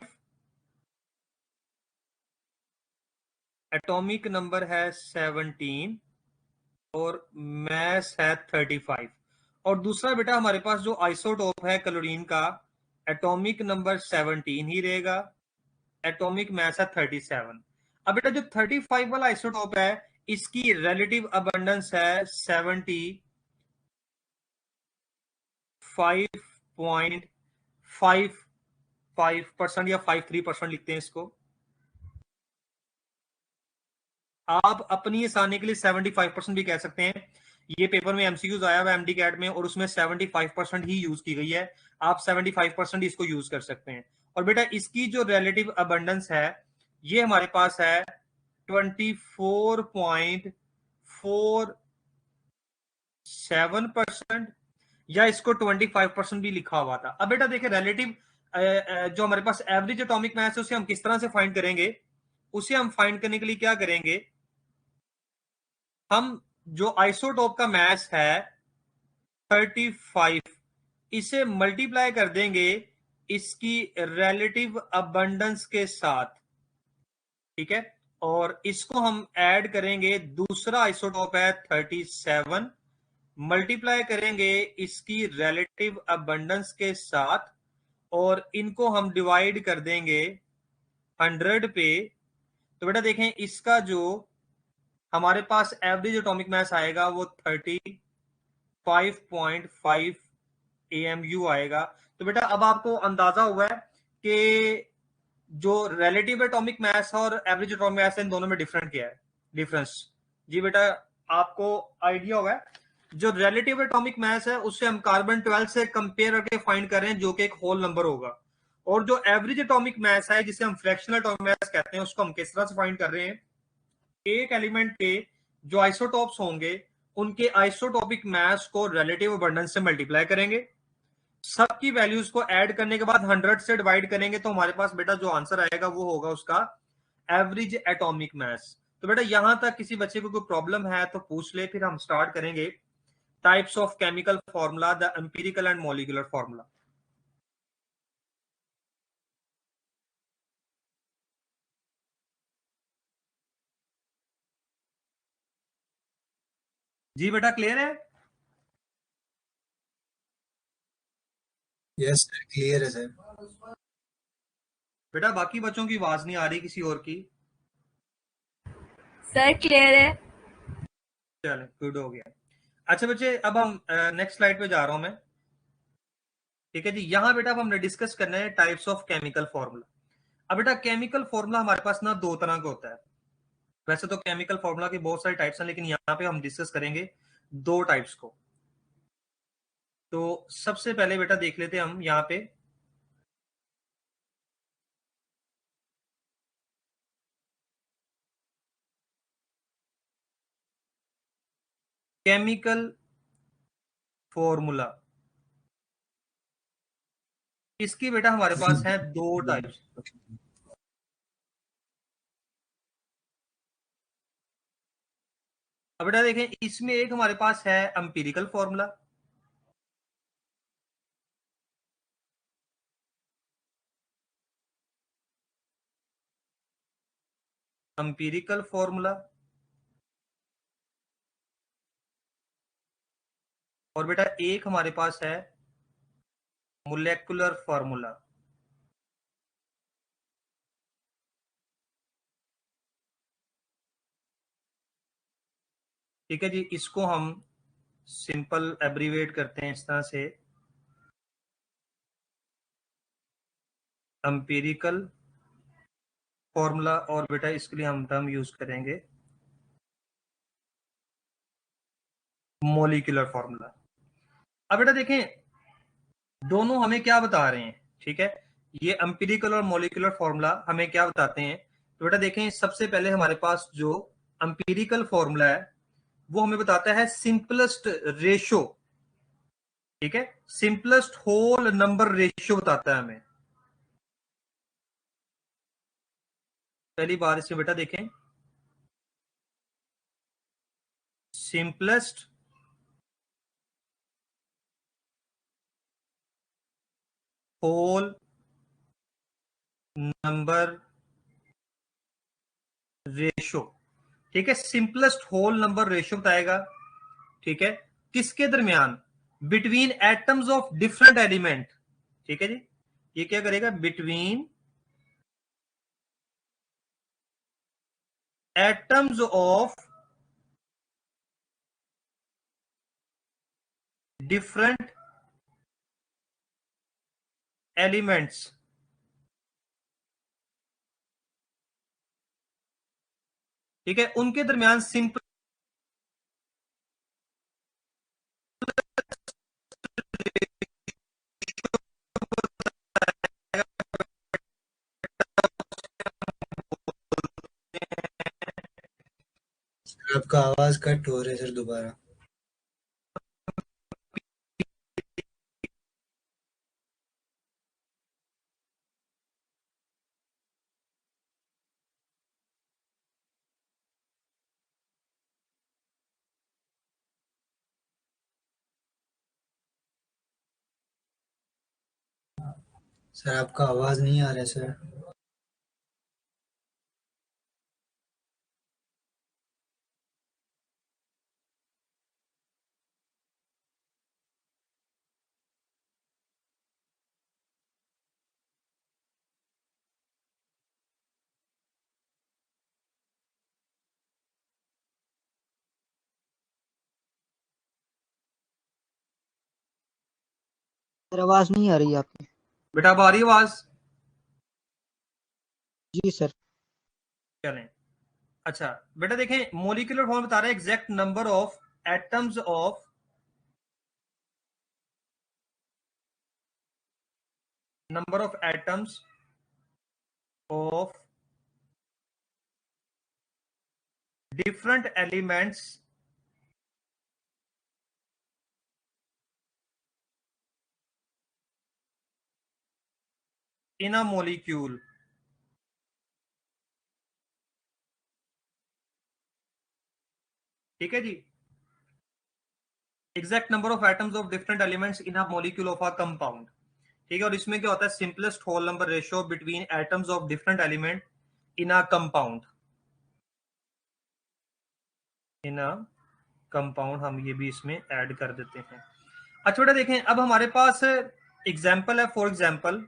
एटॉमिक नंबर है 17 और मैस है 35। और दूसरा बेटा हमारे पास जो आइसोटोप है क्लोरीन का, एटॉमिक नंबर 17 ही रहेगा, एटॉमिक मैस है 37। अब बेटा जो 35 वाला आइसोटोप है इसकी रिलेटिव अबंडेंस है 75.55% या 53% लिखते हैं इसको। आप अपनी आसानी के लिए 75% भी कह सकते हैं। ये पेपर में एमसीक्यूज आया हुआ एमडी कैट में और उसमें 75% ही यूज की गई है। आप 75% इसको यूज कर सकते हैं। और बेटा इसकी जो रिलेटिव अबंडेंस है ये हमारे पास है 24.47%, या इसको 25% भी लिखा हुआ था। अब बेटा देखिए रिलेटिव जो हमारे पास एवरेज एटॉमिक मास है उसे हम किस तरह से फाइंड करेंगे, उसे हम फाइंड करने के लिए क्या करेंगे, हम जो आइसोटोप का मास है 35 इसे मल्टीप्लाई कर देंगे इसकी रिलेटिव अबंडेंस के साथ। ठीक है, और इसको हम ऐड करेंगे, दूसरा आइसोटोप है 37, मल्टीप्लाई करेंगे इसकी रिलेटिव अबंडेंस के साथ और इनको हम डिवाइड कर देंगे 100 पे। तो बेटा देखें इसका जो हमारे पास एवरेज एटॉमिक मास आएगा वो 35.5 AMU आएगा। तो बेटा अब आपको अंदाजा हुआ है कि जो रिलेटिव एटॉमिक मास है और एवरेज एटॉमिक मास है इन दोनों में डिफरेंट क्या है, डिफरेंस। जी बेटा आपको आइडिया होगा, जो रिलेटिव एटॉमिक मास है उससे हम कार्बन 12 से कंपेयर करके फाइंड कर रहे हैं जो कि एक होल नंबर होगा, और जो एवरेज एटॉमिक मास है जिसे हम फ्रैक्शनल एटॉमिक मास कहते हैं उसको हम किस तरह से फाइंड कर रहे हैं, एक एलिमेंट के जो आइसोटोप्स होंगे उनके आइसोटोपिक मास को रिलेटिव अबंडेंस से मल्टीप्लाई करेंगे, सबकी वैल्यूज को ऐड करने के बाद 100 से डिवाइड करेंगे, तो हमारे पास बेटा जो आंसर आएगा वो होगा उसका एवरेज एटॉमिक मास। तो बेटा यहां तक किसी बच्चे को कोई प्रॉब्लम है तो पूछ ले, फिर हम स्टार्ट करेंगे types of chemical formula, the empirical and molecular formula. जी बेटा क्लियर है? यस सर, क्लियर है सर। बेटा बाकी बच्चों की आवाज नहीं आ रही किसी और की? सर क्लियर है। चलो गुड हो गया। अच्छा बच्चे, अब हम नेक्स्ट स्लाइड पे जा रहा हूं मैं। ठीक है जी, यहाँ बेटा अब हमने डिस्कस करना है टाइप्स ऑफ केमिकल फॉर्मूला। अब बेटा केमिकल फॉर्मूला हमारे पास ना दो तरह का होता है। वैसे तो केमिकल फॉर्मूला की बहुत सारे टाइप्स हैं, लेकिन यहाँ पे हम डिस्कस करेंगे दो टाइप्स को। तो सबसे पहले बेटा देख लेते हैं हम यहाँ पे केमिकल फॉर्मूला। इसकी बेटा हमारे पास है दो टाइप्स। अब बेटा देखें, इसमें एक हमारे पास है एम्पिरिकल फॉर्मूला, एम्पिरिकल फॉर्मूला, और बेटा एक हमारे पास है मोलेकुलर फॉर्मूला। ठीक है जी, इसको हम सिंपल एब्रीवेट करते हैं इस तरह से, एम्पिरिकल फॉर्मूला, और बेटा इसके लिए हम टर्म यूज करेंगे मोलिकुलर फॉर्मूला। अब बेटा देखें, दोनों हमें क्या बता रहे हैं। ठीक है, ये एम्पिरिकल और मोलिकुलर फॉर्मूला हमें क्या बताते हैं। तो बेटा देखें, सबसे पहले हमारे पास जो एम्पिरिकल फॉर्मूला है वो हमें बताता है सिंपलेस्ट रेशो। ठीक है, सिंपलेस्ट होल नंबर रेशियो बताता है हमें। पहली बार इसमें बेटा देखें, सिंपलेस्ट होल नंबर रेशियो। ठीक है, सिंपलेस्ट होल नंबर रेशियो बताएगा। ठीक है, किसके दरमियान? Between atoms of different element. ठीक है जी, ये क्या करेगा? Between atoms of different elements. ठीक है, उनके दरमियान सिंपल आपका आवाज कट हो रहा है सर दोबारा। सर आपका आवाज नहीं आ रहा है सर। सर आवाज नहीं आ रही आपकी। बेटा अब आ रही आवाज? जी सर। चलें, अच्छा बेटा देखें, मोलिकुलर फॉर्म बता रहा है exact number of atoms of of different elements in a molecule. ठीक है जी, exact number of atoms of different elements in a molecule of a compound. ठीक है, और इसमें क्या होता है? Simplest whole number ratio between atoms of different element in a compound. In a compound हम ये भी इसमें ऐड कर देते हैं। अच्छा बेटा देखें, अब हमारे पास एग्जाम्पल है, फॉर एग्जाम्पल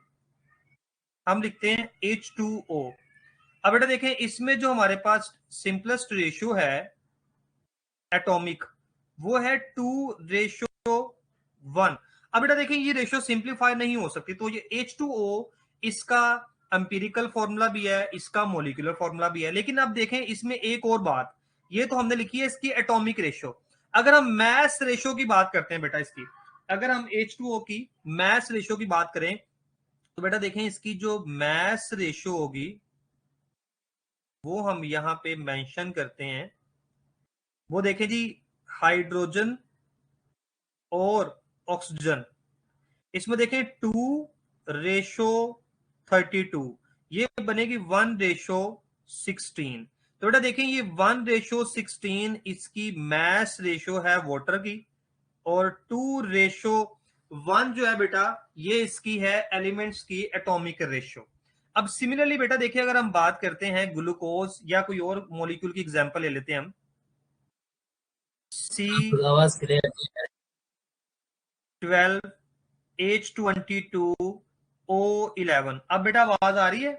हम लिखते हैं H2O। अब बेटा देखें, इसमें जो हमारे पास सिंपलेस्ट रेशियो है एटॉमिक, वो है 2:1। अब बेटा देखें, ये रेशियो सिंप्लीफाई नहीं हो सकती, तो ये H2O इसका एम्पिरिकल फॉर्मूला भी है, इसका मोलिकुलर फॉर्मूला भी है। लेकिन अब देखें इसमें एक और बात, ये तो हमने लिखी है इसकी एटॉमिक रेशियो। अगर हम मैस रेशियो की बात करते हैं बेटा इसकी, अगर हम H2O की मैस रेशियो की बात करें तो बेटा देखें इसकी जो मैस रेशियो होगी वो हम यहां पे मेंशन करते हैं। वो देखें जी, हाइड्रोजन और ऑक्सीजन, इसमें देखें 2:32, ये बनेगी 1:16। तो बेटा देखें ये 1:16 इसकी मैस रेशियो है वाटर की, और 2:1 जो है बेटा ये इसकी है एलिमेंट्स की एटॉमिक रेशियो। अब सिमिलरली बेटा देखिए, अगर हम बात करते हैं ग्लूकोज या कोई और मॉलिक्यूल की एग्जांपल ले लेते हैं हम, C12H22O11। अब बेटा आवाज आ रही है?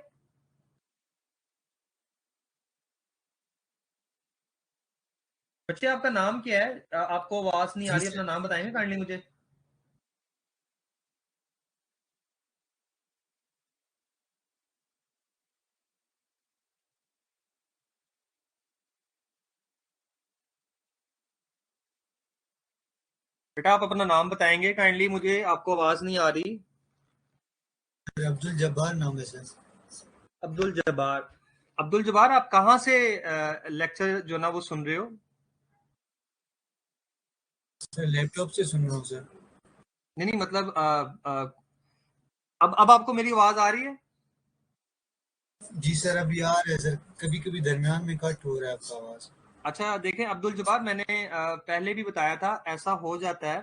बच्चे आपका नाम क्या है? आपको आवाज नहीं आ रही, अपना नाम बताएंगे काइंडली मुझे। बेटा आप अपना नाम बताएंगे काइंडली मुझे, आपको आवाज नहीं आ रही। अब्दुल जब्बार नाम है सर। अब्दुल जब्बार। अब्दुल जब्बार, आप कहाँ से लेक्चर जो ना वो सुन रहे हो? सर लैपटॉप से सुन रहा हूँ सर। नहीं मतलब अब आपको मेरी आवाज आ रही है? जी सर अभी आ रहा है सर, कभी कभी दरमियान में कट हो रहा है आपका आवाज। अच्छा देखें अब्दुल जब्बार, मैंने पहले भी बताया था, ऐसा हो जाता है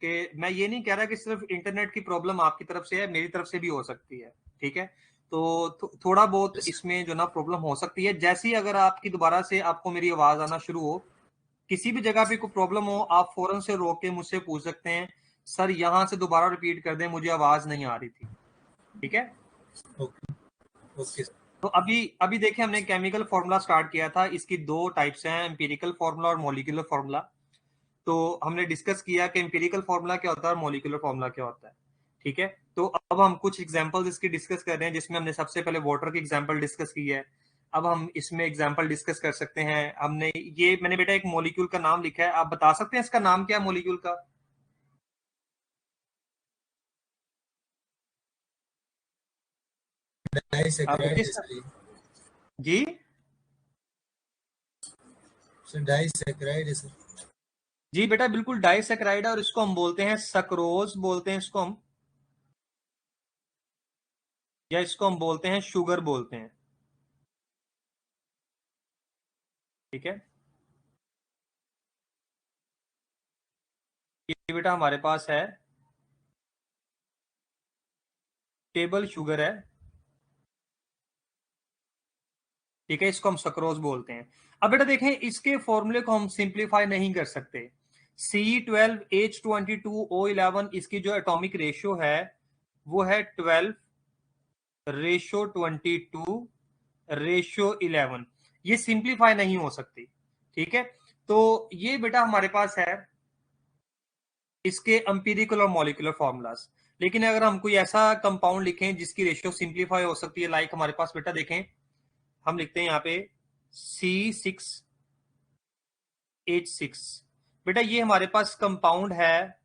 कि मैं ये नहीं कह रहा कि सिर्फ इंटरनेट की प्रॉब्लम आपकी तरफ से है, मेरी तरफ से भी हो सकती है, ठीक है? तो थोड़ा बहुत इसमें जो ना प्रॉब्लम हो सकती है। जैसी अगर आपकी दोबारा से आपको मेरी आवाज आना शुरू हो, किसी भी जगह पे कोई प्रॉब्लम हो, आप फौरन से रोक के मुझसे पूछ सकते हैं, सर यहाँ से दोबारा रिपीट कर दें, मुझे आवाज नहीं आ रही थी, ठीक है? ओके। तो अभी देखें, हमने केमिकल फॉर्मूला स्टार्ट किया था, इसकी दो टाइप्स हैं, एम्पिरिकल फॉर्मूला और मॉलिक्यूलर फॉर्मूला। तो हमने डिस्कस किया कि एम्पिरिकल फॉर्मूला क्या होता है और मॉलिक्यूलर फॉर्मूला क्या होता है, ठीक है? तो अब हम कुछ एग्जांपल्स इसकी डिस्कस कर रहे हैं, जिसमें हमने सबसे पहले वाटर की एग्जांपल डिस्कस की है। अब हम इसमें एग्जांपल डिस्कस कर सकते हैं। मैंने बेटा एक मॉलिक्यूल का नाम लिखा है, आप बता सकते हैं इसका नाम क्या है मॉलिक्यूल का? डाइसैकेराइड जी सर, डाइसैकेराइड है सर। जी बेटा बिल्कुल डाइसैकेराइड है, और इसको हम बोलते हैं सक्रोज, बोलते हैं इसको हम, या इसको हम बोलते हैं शुगर बोलते हैं, ठीक है? ये बेटा हमारे पास है टेबल शुगर है, ठीक है? इसको हम सक्रोज बोलते हैं। अब बेटा देखें, इसके फॉर्मूले को हम सिंप्लीफाई नहीं कर सकते। C12H22O11 इसकी जो एटॉमिक रेशियो है वो है 12:22:11, ये सिंप्लीफाई नहीं हो सकती, ठीक है? तो ये बेटा हमारे पास है इसके एम्पिरिकल और मॉलिक्यूलर फॉर्मूलाज। लेकिन अगर हम कोई ऐसा कंपाउंड लिखें जिसकी रेशियो सिंप्लीफाई हो सकती है, लाइक हमारे पास बेटा देखें, हम लिखते हैं यहाँ पे C6H6। बेटा ये हमारे पास कंपाउंड है,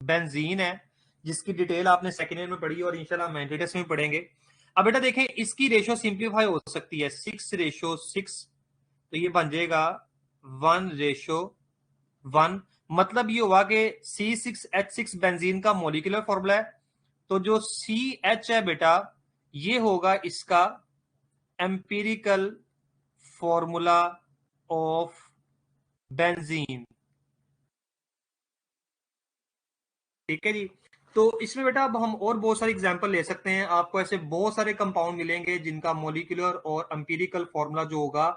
बेंजीन है, जिसकी डिटेल आपने सेकेंड ईयर में पढ़ी और इंशाल्लाह मेंटेनेंस में पढ़ेंगे। अब बेटा देखें, इसकी रेशियो सिंप्लीफाई हो सकती है 6:6, तो ये बन जाएगा 1:1। मतलब ये हुआ कि C6H6 बेंजीन का मॉलिक्यूलर फॉर्मूला है, तो जो CH है बेटा ये होगा इसका एम्पिरिकल फॉर्मूला ऑफ बेंजीन, ठीक है जी? तो इसमें बेटा अब हम और बहुत सारी एग्जांपल ले सकते हैं, आपको ऐसे बहुत सारे कंपाउंड मिलेंगे जिनका मॉलिक्यूलर और एम्पिरिकल फॉर्मूला जो होगा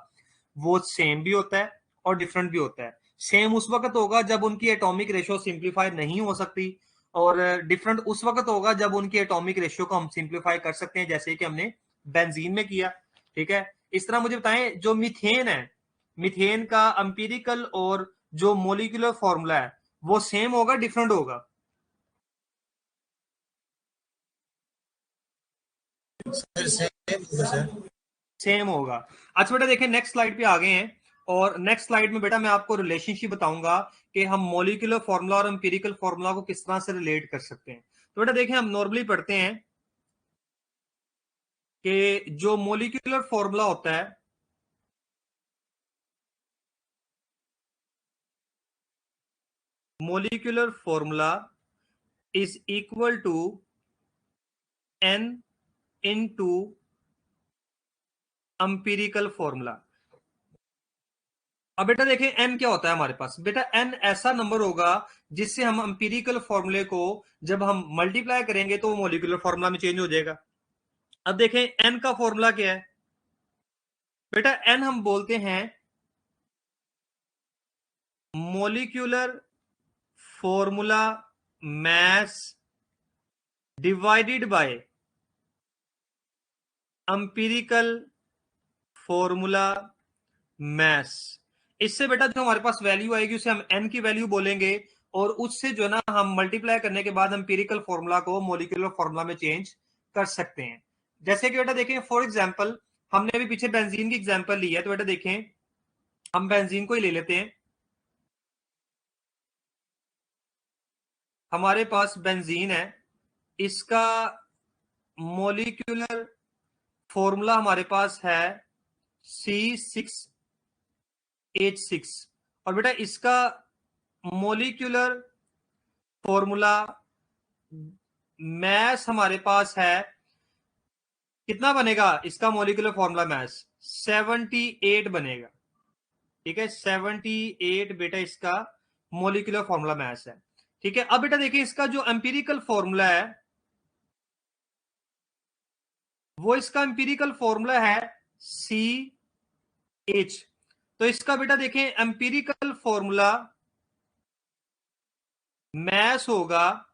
वो सेम भी होता है और डिफरेंट भी होता है। सेम उस वक्त होगा जब उनकी एटॉमिक रेशियो सिंप्लीफाई नहीं हो सकती, और डिफरेंट उस वक्त होगा जब उनकी एटॉमिक रेशियो को हम सिंप्लीफाई कर सकते हैं, जैसे कि हमने बेंजीन में किया। ठीक है, इस तरह मुझे बताएं जो मीथेन है, मीथेन का एम्पिरिकल और जो मोलिकुलर फॉर्मूला है वो सेम होगा डिफरेंट होगा? सर सेम होगा सर। सेम होगा। अच्छा बेटा देखिए नेक्स्ट स्लाइड पे आ गए हैं, और नेक्स्ट स्लाइड में बेटा मैं आपको रिलेशनशिप बताऊंगा कि हम मॉलिक्यूलर फॉर्मूला और एम्पिरिकल फॉर्मूला को किस तरह से रिलेट कर सकते हैं। तो बेटा देखिए हम नॉर्मली पढ़ते हैं कि जो मॉलिक्यूलर फॉर्मूला होता है, molecular formula is equal to n into empirical formula. अब बेटा देखें n क्या होता है हमारे पास, बेटा n ऐसा नंबर होगा जिससे हम एम्पिरिकल फॉर्मूले को जब हम मल्टीप्लाई करेंगे तो वो मॉलिक्यूलर फॉर्मूला में चेंज हो जाएगा। अब देखें n का फॉर्मूला क्या है, बेटा n हम बोलते हैं molecular formula mass divided by empirical formula mass. इससे बेटा जो हमारे पास वैल्यू आएगी उसे हम n की वैल्यू बोलेंगे, और उससे जो है ना हम मल्टीप्लाई करने के बाद एम्पिरिकल फॉर्मूला को मॉलिक्यूलर फॉर्मूला में चेंज कर सकते हैं। जैसे कि बेटा देखें फॉर एग्जांपल हमने अभी पीछे बेंजीन की एग्जांपल ली है, तो बेटा देखें हम बेंजीन को ही ले लेते हैं। हमारे पास बेंजीन है, इसका मॉलिक्यूलर फॉर्मूला हमारे पास है C6H6, और बेटा इसका मॉलिक्यूलर फॉर्मूला मास हमारे पास है, कितना बनेगा इसका मॉलिक्यूलर फॉर्मूला मास 78 बनेगा। ठीक है 78 बेटा इसका मॉलिक्यूलर फॉर्मूला मास है। ठीक है, अब बेटा देखिए इसका जो एम्पिरिकल फॉर्मूला है वो इसका एम्पिरिकल फॉर्मूला है CH। तो इसका बेटा देखें एम्पिरिकल फॉर्मूला मास होगा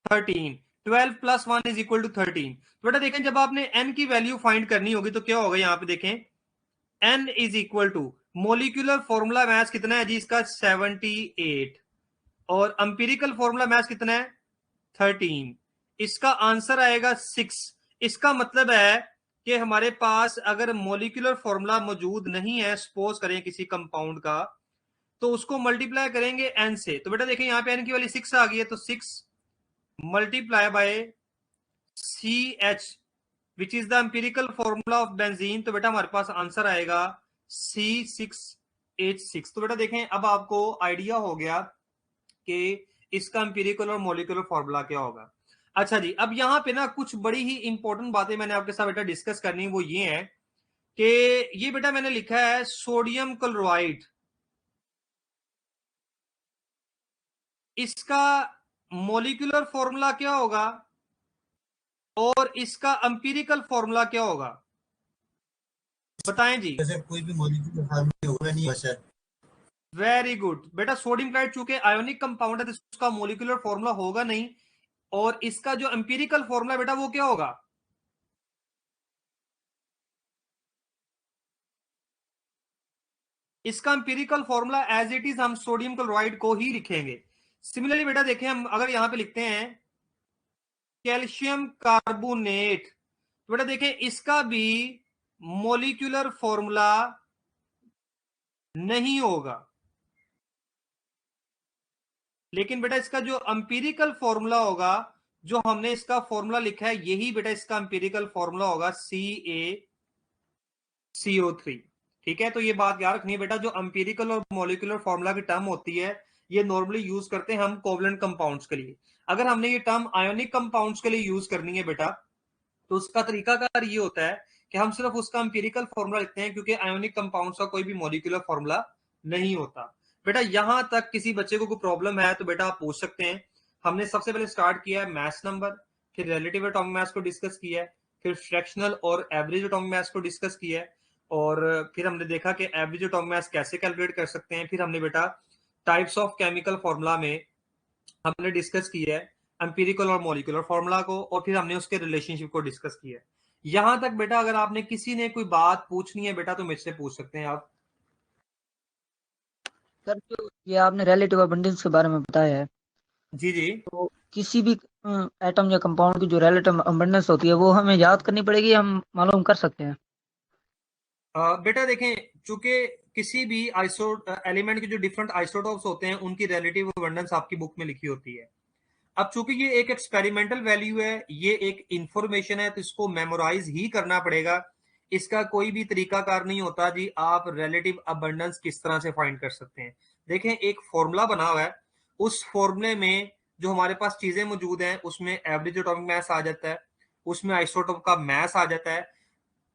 13, 12 प्लस 1 इज इक्वल टू 13। तो बेटा देखें जब आपने n की वैल्यू फाइंड करनी होगी तो क्या होगा, यहां पे देखें n is equal to molecular formula mass कितना है जी इसका 78, और एम्पिरिकल फॉर्मूला मास कितना है 13, इसका आंसर आएगा 6। इसका मतलब है कि हमारे पास अगर मोलिकुलर फॉर्मूला मौजूद नहीं है, सपोज करें किसी कंपाउंड का, तो उसको मल्टीप्लाई करेंगे n से। तो बेटा देखिए यहां पे n की वैल्यू 6 आ गई है, तो 6 multiply by CH which is the empirical formula of benzene. तो बेटा हमारे पास आंसर आएगा C6H6। तो बेटा देखें अब आपको आइडिया हो गया कि इसका एम्पिरिकल और मॉलिक्यूलर फॉर्मूला क्या होगा। अच्छा जी, अब यहां पे ना कुछ बड़ी ही इंपॉर्टेंट बातें मैंने आपके साथ बेटा डिस्कस करनी, वो ये है कि ये बेटा मैंने लिखा है सोडियम क्लोराइड, इसका मॉलिक्यूलर फॉर्मूला क्या होगा और इसका एम्पिरिकल फॉर्मूला क्या होगा, बताएं जी। सर कोई भी मॉलिक्यूलर फॉर्मूला होगा नहीं सर। वेरी गुड बेटा, सोडियम क्लोराइड चूंकि आयोनिक कंपाउंड है तो इसका मॉलिक्यूलर फॉर्मूला होगा नहीं, और इसका जो एम्पिरिकल फॉर्मूला बेटा वो क्या होगा, इसका empirical formula as it is हम सोडियम क्लोराइड को ही लिखेंगे। सिमिलरली बेटा देखें हम अगर यहां पे लिखते हैं कैल्शियम कार्बोनेट, तो बेटा देखें इसका भी मॉलिक्यूलर फॉर्मूला नहीं होगा, लेकिन बेटा इसका जो एम्पिरिकल फॉर्मूला होगा, जो हमने इसका फॉर्मूला लिखा है यही बेटा इसका एम्पिरिकल फॉर्मूला होगा CaCO3। ठीक है, तो ये बात याद रखनी है बेटा, जो एम्पिरिकल और मॉलिक्यूलर फॉर्मूला की टर्म होती है ये नॉर्मली यूज करते हैं हम कोवलेंट कंपाउंड्स के लिए। अगर हमने ये टर्म आयोनिक कंपाउंड्स के लिए यूज करनी है बेटा, तो उसका तरीकाकार ये होता है कि हम सिर्फ उसका एम्पिरिकल फॉर्मूला लिखते हैं, क्योंकि आयोनिक कंपाउंड्स का कोई भी मॉलिक्यूलर फॉर्मूला नहीं होता। बेटा यहां तक किसी बच्चे को कोई प्रॉब्लम है तो बेटा आप पूछ सकते हैं। हमने सबसे पहले स्टार्ट किया है मास नंबर, फिर रिलेटिव एटॉमिक मास को डिस्कस किया है, फिर फ्रैक्शनल और एवरेज एटॉमिक मास को डिस्कस किया है, और फिर हमने देखा कि एवरेज एटॉमिक मास कैसे कैलकुलेट कर सकते हैं। फिर हमने बेटा टाइप्स ऑफ केमिकल फॉर्मूला में हमने डिस्कस किया है एम्पिरिकल और मॉलिक्यूलर फॉर्मूला को, और फिर हमने उसके रिलेशनशिप को डिस्कस किया है। यहां तक बेटा अगर आपने किसी ने कोई बात पूछनी है बेटा तो मुझसे पूछ सकते हैं आप। सर जो ये आपने रिलेटिव अबंडेंस के बारे में बताया है, जी जी। तो किसी भी एटम या कंपाउंड की जो रिलेटिव अबंडेंस होती है वो हमें याद करनी पड़ेगी, हम मालूम कर सकते हैं? बेटा देखें, चूंकि किसी भी एलिमेंट के जो डिफरेंट आइसोटोप्स होते हैं उनकी रिलेटिव अबंडेंस आपकी बुक में लिखी होती है। अब चूंकि ये एक एक्सपेरिमेंटल वैल्यू है, ये एक इंफॉर्मेशन है, तो इसको मेमोराइज ही करना पड़ेगा। इसका कोई भी तरीकाकार नहीं होता जी आप रिलेटिव अबंडेंस किस तरह से फाइंड कर सकते हैं। देखें एक फॉर्मूला बना हुआ है, उस फॉर्मूले में जो हमारे पास चीजें मौजूद हैं उसमें एवरेज एटॉमिक मास आ जाता है, उसमें आइसोटोप का मास आ जाता है।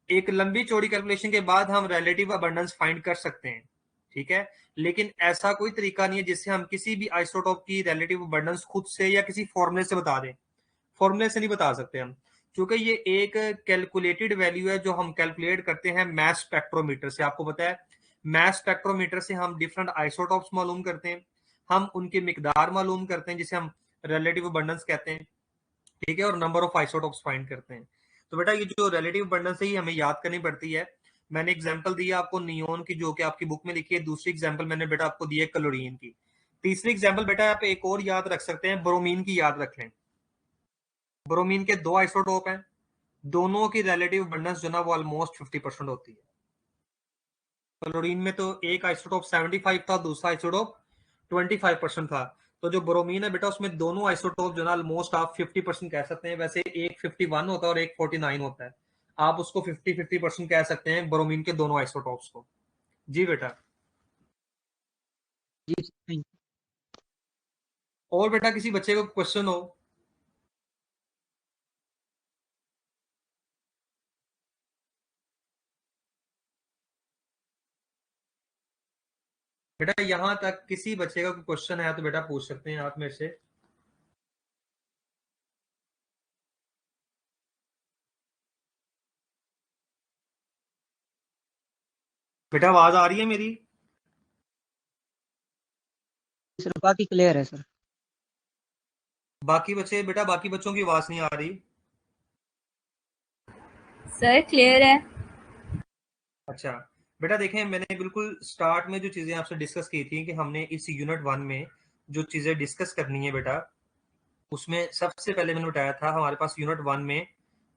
एक लंबी चौड़ी कैलकुलेशन के बाद हम रिलेटिव अबंडेंस फाइंड कर सकते हैं, ठीक है। लेकिन ऐसा कोई तरीका नहीं है जिससे हम किसी भी आइसोटोप की रिलेटिव अबंडेंस खुद से या किसी फॉर्मूले से बता दें। फॉर्मूले से नहीं बता सकते हम, क्योंकि ये एक कैलकुलेटेड वैल्यू है जो हम कैलकुलेट करते हैं मैस स्पेक्ट्रोमीटर से। आपको पता है मैस स्पेक्ट्रोमीटर से हम डिफरेंट आइसोटोप्स मालूम करते हैं, हम उनकी मिकदार मालूम करते हैं जिसे हम रिलेटिव अबंडेंस कहते हैं, ठीक है, और नंबर ऑफ आइसोटोप्स फाइंड करते हैं। तो बेटा ये जो रिलेटिव अबंडेंस है ये हमें याद करनी पड़ती है। मैंने एग्जांपल दिया आपको नियोन की जो कि आपकी बुक में लिखी है। दूसरी एग्जांपल मैंने बेटा आपको दी है क्लोरीन की। तीसरी एग्जांपल बेटा आप एक और याद रख सकते हैं, ब्रोमीन की याद रख लें। ब्रोमीन के 2 आइसोटोप हैं, दोनों की रिलेटिव अबंडेंस जो ना वो ऑलमोस्ट 50% होती है। क्लोरीन में तो एक आइसोटोप 75 था, दूसरा आइसोटोप 25% था। तो जो ब्रोमीन है बेटा उसमें दोनों आइसोटोप जो ना ऑलमोस्ट आप 50% कह सकते हैं। वैसे एक 51 होता है और एक 49 होता है, आप उसको 50-50% कह सकते हैं ब्रोमीन के दोनों आइसोटोप्स को। जी बेटा। जी थैंक और बेटा किसी बच्चे को क्वेश्चन हो? बेटा यहां तक किसी बच्चे का क्वेश्चन है तो बेटा पूछ सकते हैं आप मेरे से। बेटा आवाज आ रही है मेरी? यू सर, बाकी क्लियर है सर। बाकी बच्चे बेटा, बाकी बच्चों की आवाज नहीं आ रही। सर क्लियर है। अच्छा बेटा देखें, मैंने बिल्कुल स्टार्ट में जो चीजें आपसे डिस्कस की थी कि हमने इस यूनिट 1 में जो चीजें डिस्कस करनी है बेटा, उसमें सबसे पहले मैंने बताया था हमारे पास यूनिट 1 में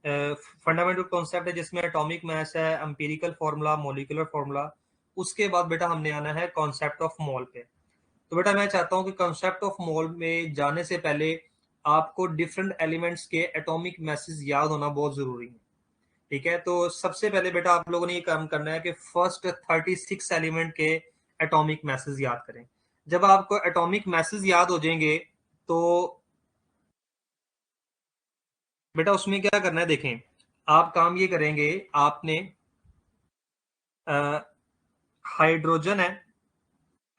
फंडामेंटल कॉन्सेप्ट है जिसमें एटॉमिक मास है, एम्पिरिकल फार्मूला, मॉलिक्यूलर फार्मूला। उसके बाद बेटा हमने आना है कॉन्सेप्ट ऑफ मोल पे। तो बेटा मैं चाहता हूं कि कॉन्सेप्ट ऑफ मोल में जाने से पहले आपको डिफरेंट एलिमेंट्स के एटॉमिक मैसेज याद होना बहुत जरूरी है, ठीक है। तो सबसे पहले बेटा आप लोगों ने ये काम करना है कि फर्स्ट 36 एलिमेंट के एटॉमिक मैसेज याद करें। जब आपको एटॉमिक मैसेज याद हो जाएंगे तो बेटा उसमें क्या करना है, देखें आप काम ये करेंगे, आपने हाइड्रोजन है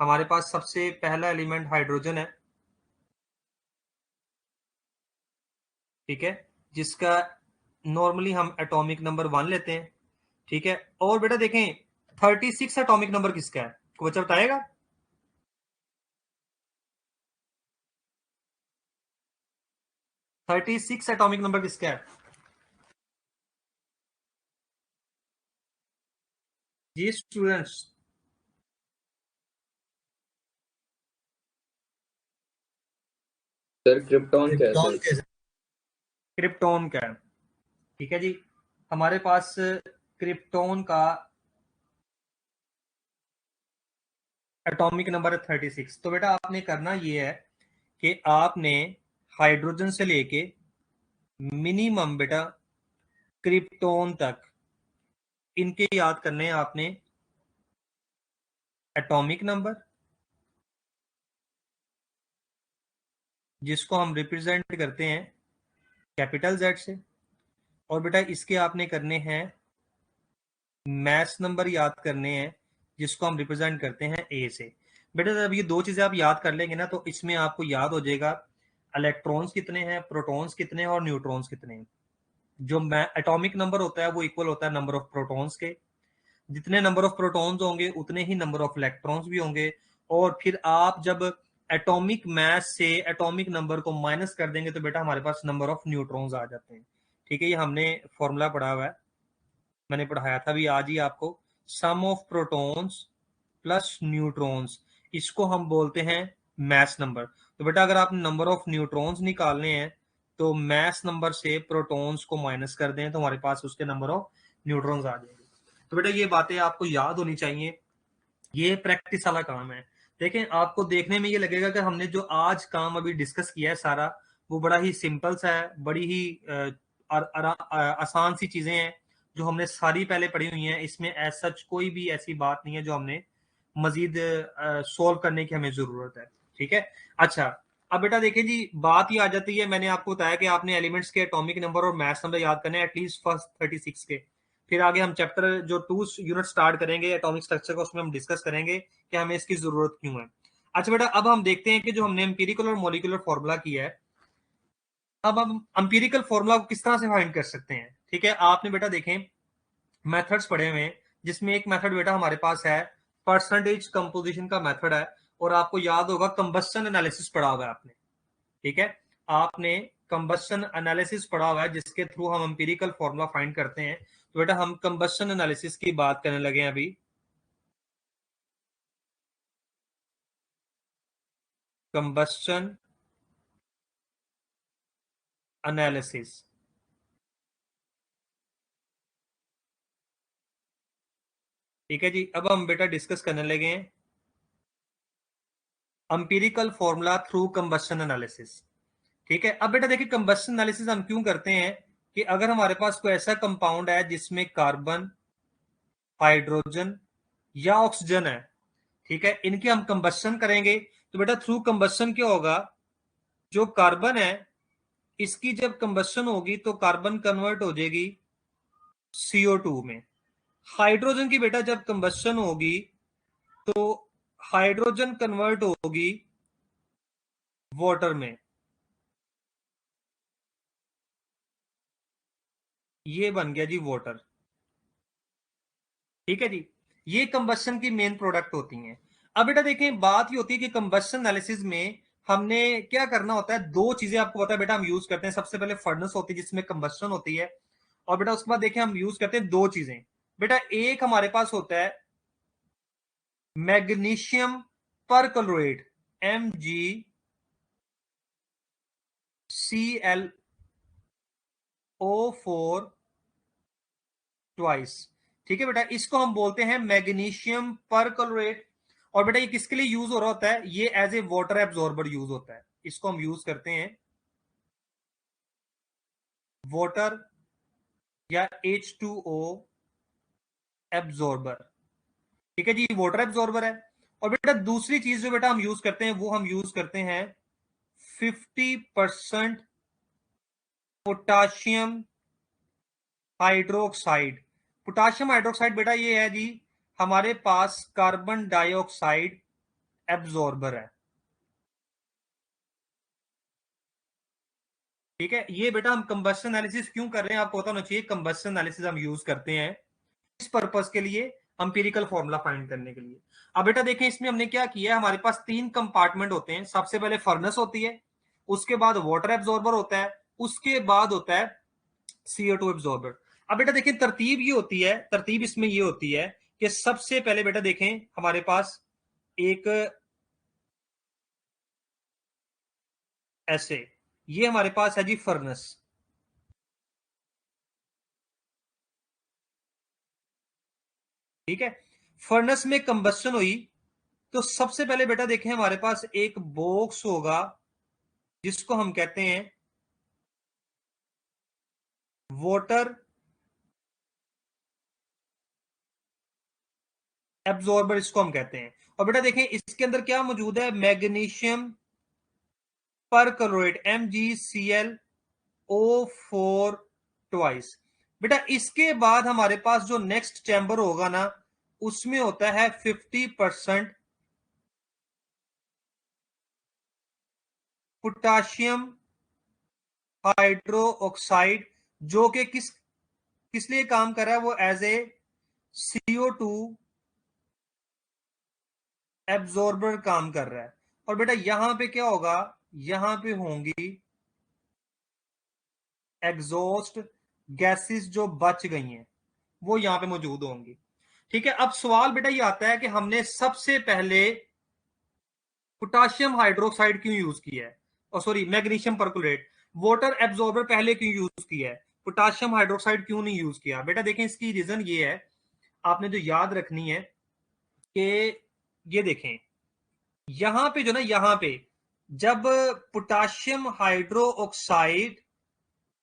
हमारे पास, सबसे पहला एलिमेंट हाइड्रोजन है, ठीक है, जिसका नॉर्मली हम एटॉमिक नंबर 1 लेते हैं, ठीक है। और बेटा देखें 36 एटॉमिक नंबर किसका है, कोई बच्चा बताएगा? 36 एटॉमिक नंबर किसका है? जी स्टूडेंट्स। सर क्रिप्टॉन क्या है क्रिप्टॉन सर? कैसे? क्रिप्टोन का है, ठीक है जी। हमारे पास क्रिप्टोन का एटॉमिक नंबर है 36। तो बेटा आपने करना ये है कि आपने हाइड्रोजन से लेके मिनिमम बेटा क्रिप्टोन तक इनके याद करने हैं आपने एटॉमिक नंबर, जिसको हम रिप्रेजेंट करते हैं कैपिटल जेड से। और बेटा इसके आपने करने हैं मैस नंबर याद करने हैं, जिसको हम रिप्रेजेंट करते हैं ए से। बेटा जब ये दो चीजें आप याद कर लेंगे ना तो इसमें आपको याद हो जाएगा इलेक्ट्रॉन्स कितने हैं, प्रोटॉन्स कितने हैं और न्यूट्रॉन्स कितने हैं। जो एटॉमिक नंबर होता है वो इक्वल होता है नंबर ऑफ प्रोटॉन्स के, जितने नंबर ऑफ प्रोटॉन्स होंगे उतने ही नंबर ऑफ इलेक्ट्रॉन्स भी होंगे, और फिर आप जब एटॉमिक मास से एटॉमिक नंबर को माइनस कर देंगे तो बेटा हमारे पास नंबर ऑफ न्यूट्रॉन्स आ जाते हैं। ठीक है, ये हमने फॉर्मूला पढ़ा हुआ है, मैंने पढ़ाया था अभी आज ही आपको। सम ऑफ प्रोटॉन्स प्लस न्यूट्रॉन्स, इसको हम बोलते हैं मैस नंबर। तो बेटा अगर आपने नंबर ऑफ न्यूट्रॉन्स निकालने हैं तो मैस नंबर से प्रोटॉन्स को माइनस कर दें तो हमारे पास उसके नंबर ऑफ न्यूट्रॉन्स आ जाएंगे। तो बेटा ये बातें आपको याद होनी चाहिए, ये प्रैक्टिस वाला काम है। देखें, आपको देखने में ये लगेगा कि हमने जो आज काम अभी डिस्कस किया है सारा, वो बड़ा ही सिंपल सा है, बड़ी ही आसान सी चीजें हैं जो हमने सारी पहले पढ़ी हुई हैं। इसमें एज सच कोई भी ऐसी बात नहीं है जो हमने मजीद सोल्व करने की हमें जरूरत है। ठीक है, अच्छा अब बेटा देखिए जी, बात ही आ जाती है, मैंने आपको बताया कि आपने एलिमेंट्स के एटॉमिक नंबर और मास नंबर याद करने हैं एटलीस्ट फर्स्ट 36 के। फिर आगे हम चैप्टर जो 2 यूनिट स्टार्ट करेंगे एटॉमिक स्ट्रक्चर का, उसमें हम डिस्कस करेंगे कि हमें इसकी जरूरत क्यों है। अच्छा बेटा, अब हम देखते हैं कि जो हमने एम्पिरिकल और मॉलिक्यूलर फॉर्मूला किया है, अब हम एम्पिरिकल फॉर्मूला को किस तरह से फाइंड कर सकते हैं। ठीक है, आपने बेटा देखें मेथड्स पढ़े हुए हैं, जिसमें एक मेथड बेटा हमारे पास है परसेंटेज कंपोजिशन का मेथड है, और आपको याद होगा कंबस्शन एनालिसिस पढ़ा हुआ है आपने। ठीक है, आपने कंबस्शन एनालिसिस पढ़ा हुआ है जिसके थ्रू हम एम्पिरिकल फॉर्मूला फाइंड करते हैं। तो बेटा हम कंबस्शन एनालिसिस की बात करने लगे हैं अभी। कंबस्शन एनालिसिस, ठीक है जी, अब हम बेटा डिस्कस करने लगे हैं empirical formula through combustion analysis. ठीक है, अब बेटा देखिए कंबस्शन एनालिसिस हम क्यों करते हैं कि अगर हमारे पास कोई ऐसा कंपाउंड है जिसमें कार्बन, हाइड्रोजन या ऑक्सीजन है, ठीक है, इनकी हम कंबस्शन करेंगे तो बेटा थ्रू कंबस्शन क्या होगा, जो कार्बन है इसकी जब कंबस्शन होगी तो कार्बन कन्वर्ट हो जाएगी CO2 में। हाइड्रोजन की बेटा जब कंबस्शन होगी तो हाइड्रोजन कन्वर्ट होगी वाटर में। ये बन गया जी वाटर। ठीक है जी, ये कंबस्शन की मेन प्रोडक्ट होती हैं। अब बेटा देखें, बात ये होती है कि कंबस्शन एनालिसिस में हमने क्या करना होता है, दो चीजें आपको पता है बेटा हम यूज करते हैं। सबसे पहले फर्नेस होती है जिसमें कंबस्शन होती है, और बेटा उसके बाद देखिए हम यूज करते हैं दो चीजें। बेटा एक हमारे पास होता है मैग्नीशियम परक्लोरेट, MgClO4 ट्वाइस। ठीक है बेटा, इसको हम बोलते हैं मैग्नीशियम परक्लोरेट। और बेटा ये किसके लिए यूज हो रहा होता है, ये as a water absorber use होता है, इसको हम यूज करते हैं वाटर या H2O एब्जॉर्बर। ठीक है जी, वाटर एब्जॉर्बर है। और बेटा दूसरी चीज जो बेटा हम यूज करते हैं वो हम यूज करते हैं 50% पोटाशियम हाइड्रोक्साइड। पोटाशियम हाइड्रोक्साइड बेटा ये है जी हमारे पास कार्बन डाइऑक्साइड एब्जॉर्बर है। ठीक है, ये बेटा हम कंबस्शन एनालिसिस क्यों कर रहे हैं आपको पता होना चाहिए। कंबस्शन एनालिसिस हम यूज करते हैं इस पर्पस के लिए, एम्पिरिकल फॉर्मूला फाइंड करने के लिए। अब बेटा देखें इसमें हमने क्या किया है, हमारे पास 3 कंपार्टमेंट होते हैं। सबसे पहले फर्नेस होती है, उसके बाद वाटर एब्जॉर्बर होता है, उसके बाद होता है CO2 एब्जॉर्बर। अब बेटा देखें तरतीब ये होती है, तरतीब इसमें ये होती है कि सबसे पहले बेटा देखें हमारे पास एक ऐसे, ये हमारे पास है जी फर्नेस। ठीक है, फर्नेस में कंबस्शन हुई तो सबसे पहले बेटा देखें हमारे पास एक बॉक्स होगा जिसको हम कहते हैं वाटर एब्जॉर्बर, इसको हम कहते हैं। और बेटा देखें इसके अंदर क्या मौजूद है, मैग्नीशियम परक्लोरेट MgClO4 ट्वाइस। बेटा इसके बाद हमारे पास जो नेक्स्ट चैम्बर होगा ना, उसमें होता है 50% पोटाशियम हाइड्रो ऑक्साइड, जो कि किस किस लिए काम कर रहा है, वो एज ए CO2 एब्जॉर्बर काम कर रहा है। और बेटा यहां पे क्या होगा, यहां पे होंगी एग्जॉस्ट गैसेस जो बच गई हैं वो यहां पे मौजूद होंगी। ठीक है, अब सवाल बेटा ये आता है कि हमने सबसे पहले पोटाशियम हाइड्रोक्साइड क्यों यूज किया है, और sorry magnesium percolate, water absorber पहले क्यों यूज किया है, पोटाशियम हाइड्रोक्साइड क्यों नहीं यूज किया। बेटा देखें इसकी रीजन ये है, आपने जो याद रखनी है कि ये देखें यहां पे जो ना, यहां पे जब पोटाशियम हाइड्रो ऑक्साइड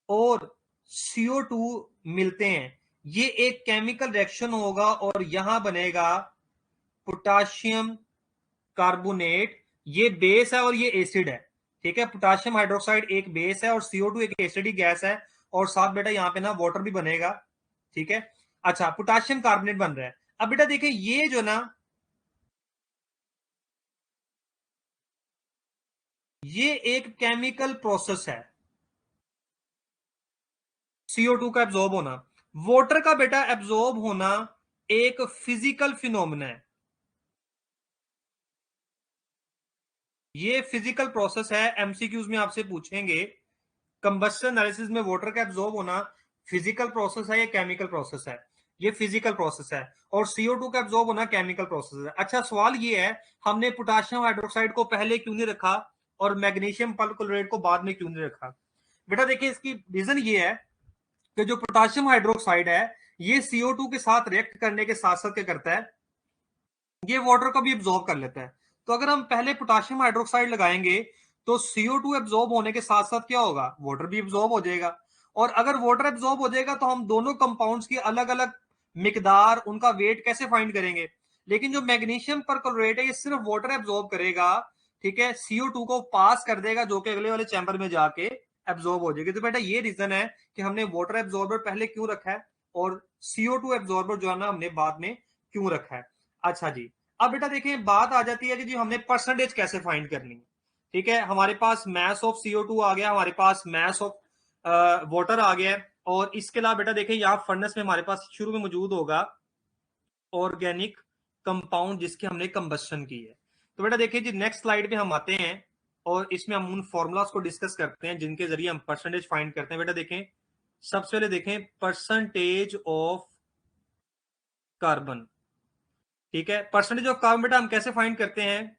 और CO2 मिलते हैं, ये एक केमिकल रिएक्शन होगा और यहां बनेगा पोटाशियम कार्बोनेट। ये बेस है और ये एसिड है। ठीक है, पोटाशियम हाइड्रोक्साइड एक बेस है और CO2 एक एसिडिक गैस है, और साथ बेटा यहां पे ना वाटर भी बनेगा। ठीक है, अच्छा पोटाशियम कार्बोनेट बन रहा है। अब बेटा देखिए ये जो ना, ये एक केमिकल प्रोसेस है, CO2 का एब्जॉर्ब होना। वाटर का बेटा एब्जॉर्ब होना एक फिजिकल फिनोमेना है, ये फिजिकल प्रोसेस है। एमसीक्यूज में आपसे पूछेंगे कंबस्शन एनालिसिस में वाटर का एब्जॉर्ब होना फिजिकल प्रोसेस है या केमिकल प्रोसेस है, ये फिजिकल प्रोसेस है। और CO2 का एब्जॉर्ब होना केमिकल प्रोसेस है। अच्छा सवाल ये है, हमने पोटाशियम हाइड्रोक्साइड को पहले क्यों नहीं रखा और मैग्नीशियम परक्लोरेट को बाद में क्यों नहीं रखा। बेटा देखिए इसकी रीजन ये है कि जो पोटाशियम हाइड्रोक्साइड है ये CO2 के साथ रिएक्ट करने के साथ साथ क्या करता है, ये वाटर को भी एब्जॉर्ब कर लेता है। तो अगर हम पहले पोटाशियम हाइड्रोक्साइड लगाएंगे तो CO2 एब्जॉर्ब होने के साथ साथ क्या होगा, वाटर भी एब्जॉर्ब हो जाएगा। और अगर वाटर एब्जॉर्ब हो जाएगा तो हम दोनों कंपाउंड्स की अलग अलग मिकदार, उनका वेट कैसे फाइंड करेंगे। लेकिन जो मैग्नीशियम परक्लोरेट है ये सिर्फ वाटर एब्जॉर्ब करेगा। ठीक है, CO2 को पास कर देगा जो कि अगले वाले चैम्बर में जाके एब्जॉर्ब हो जाएगी। तो बेटा ये रीजन है कि हमने वाटर एब्जॉर्बर पहले क्यों रखा है और CO2 एब्जॉर्बर जो है ना हमने बाद में क्यों रखा है। अच्छा जी, अब बेटा देखें बात आ जाती है कि जी हमने परसेंटेज कैसे फाइंड करनी है। ठीक है, हमारे पास मैस ऑफ CO2 आ गया, हमारे पास मैस ऑफ वाटर आ गया है, और इसके अलावा बेटा देखें यहाँ फर्नेस में हमारे पास शुरू में मौजूद होगा ऑर्गेनिक कंपाउंड जिसकी हमने कंबस्शन की है। तो बेटा देखिए जी नेक्स्ट स्लाइड पे हम आते हैं और इसमें हम उन फॉर्मूलाज को डिस्कस करते हैं जिनके जरिए हम परसेंटेज फाइंड करते हैं। बेटा देखें सबसे पहले देखें परसेंटेज ऑफ कार्बन। ठीक है, परसेंटेज ऑफ कार्बन बेटा हम कैसे फाइंड करते हैं,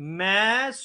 मैस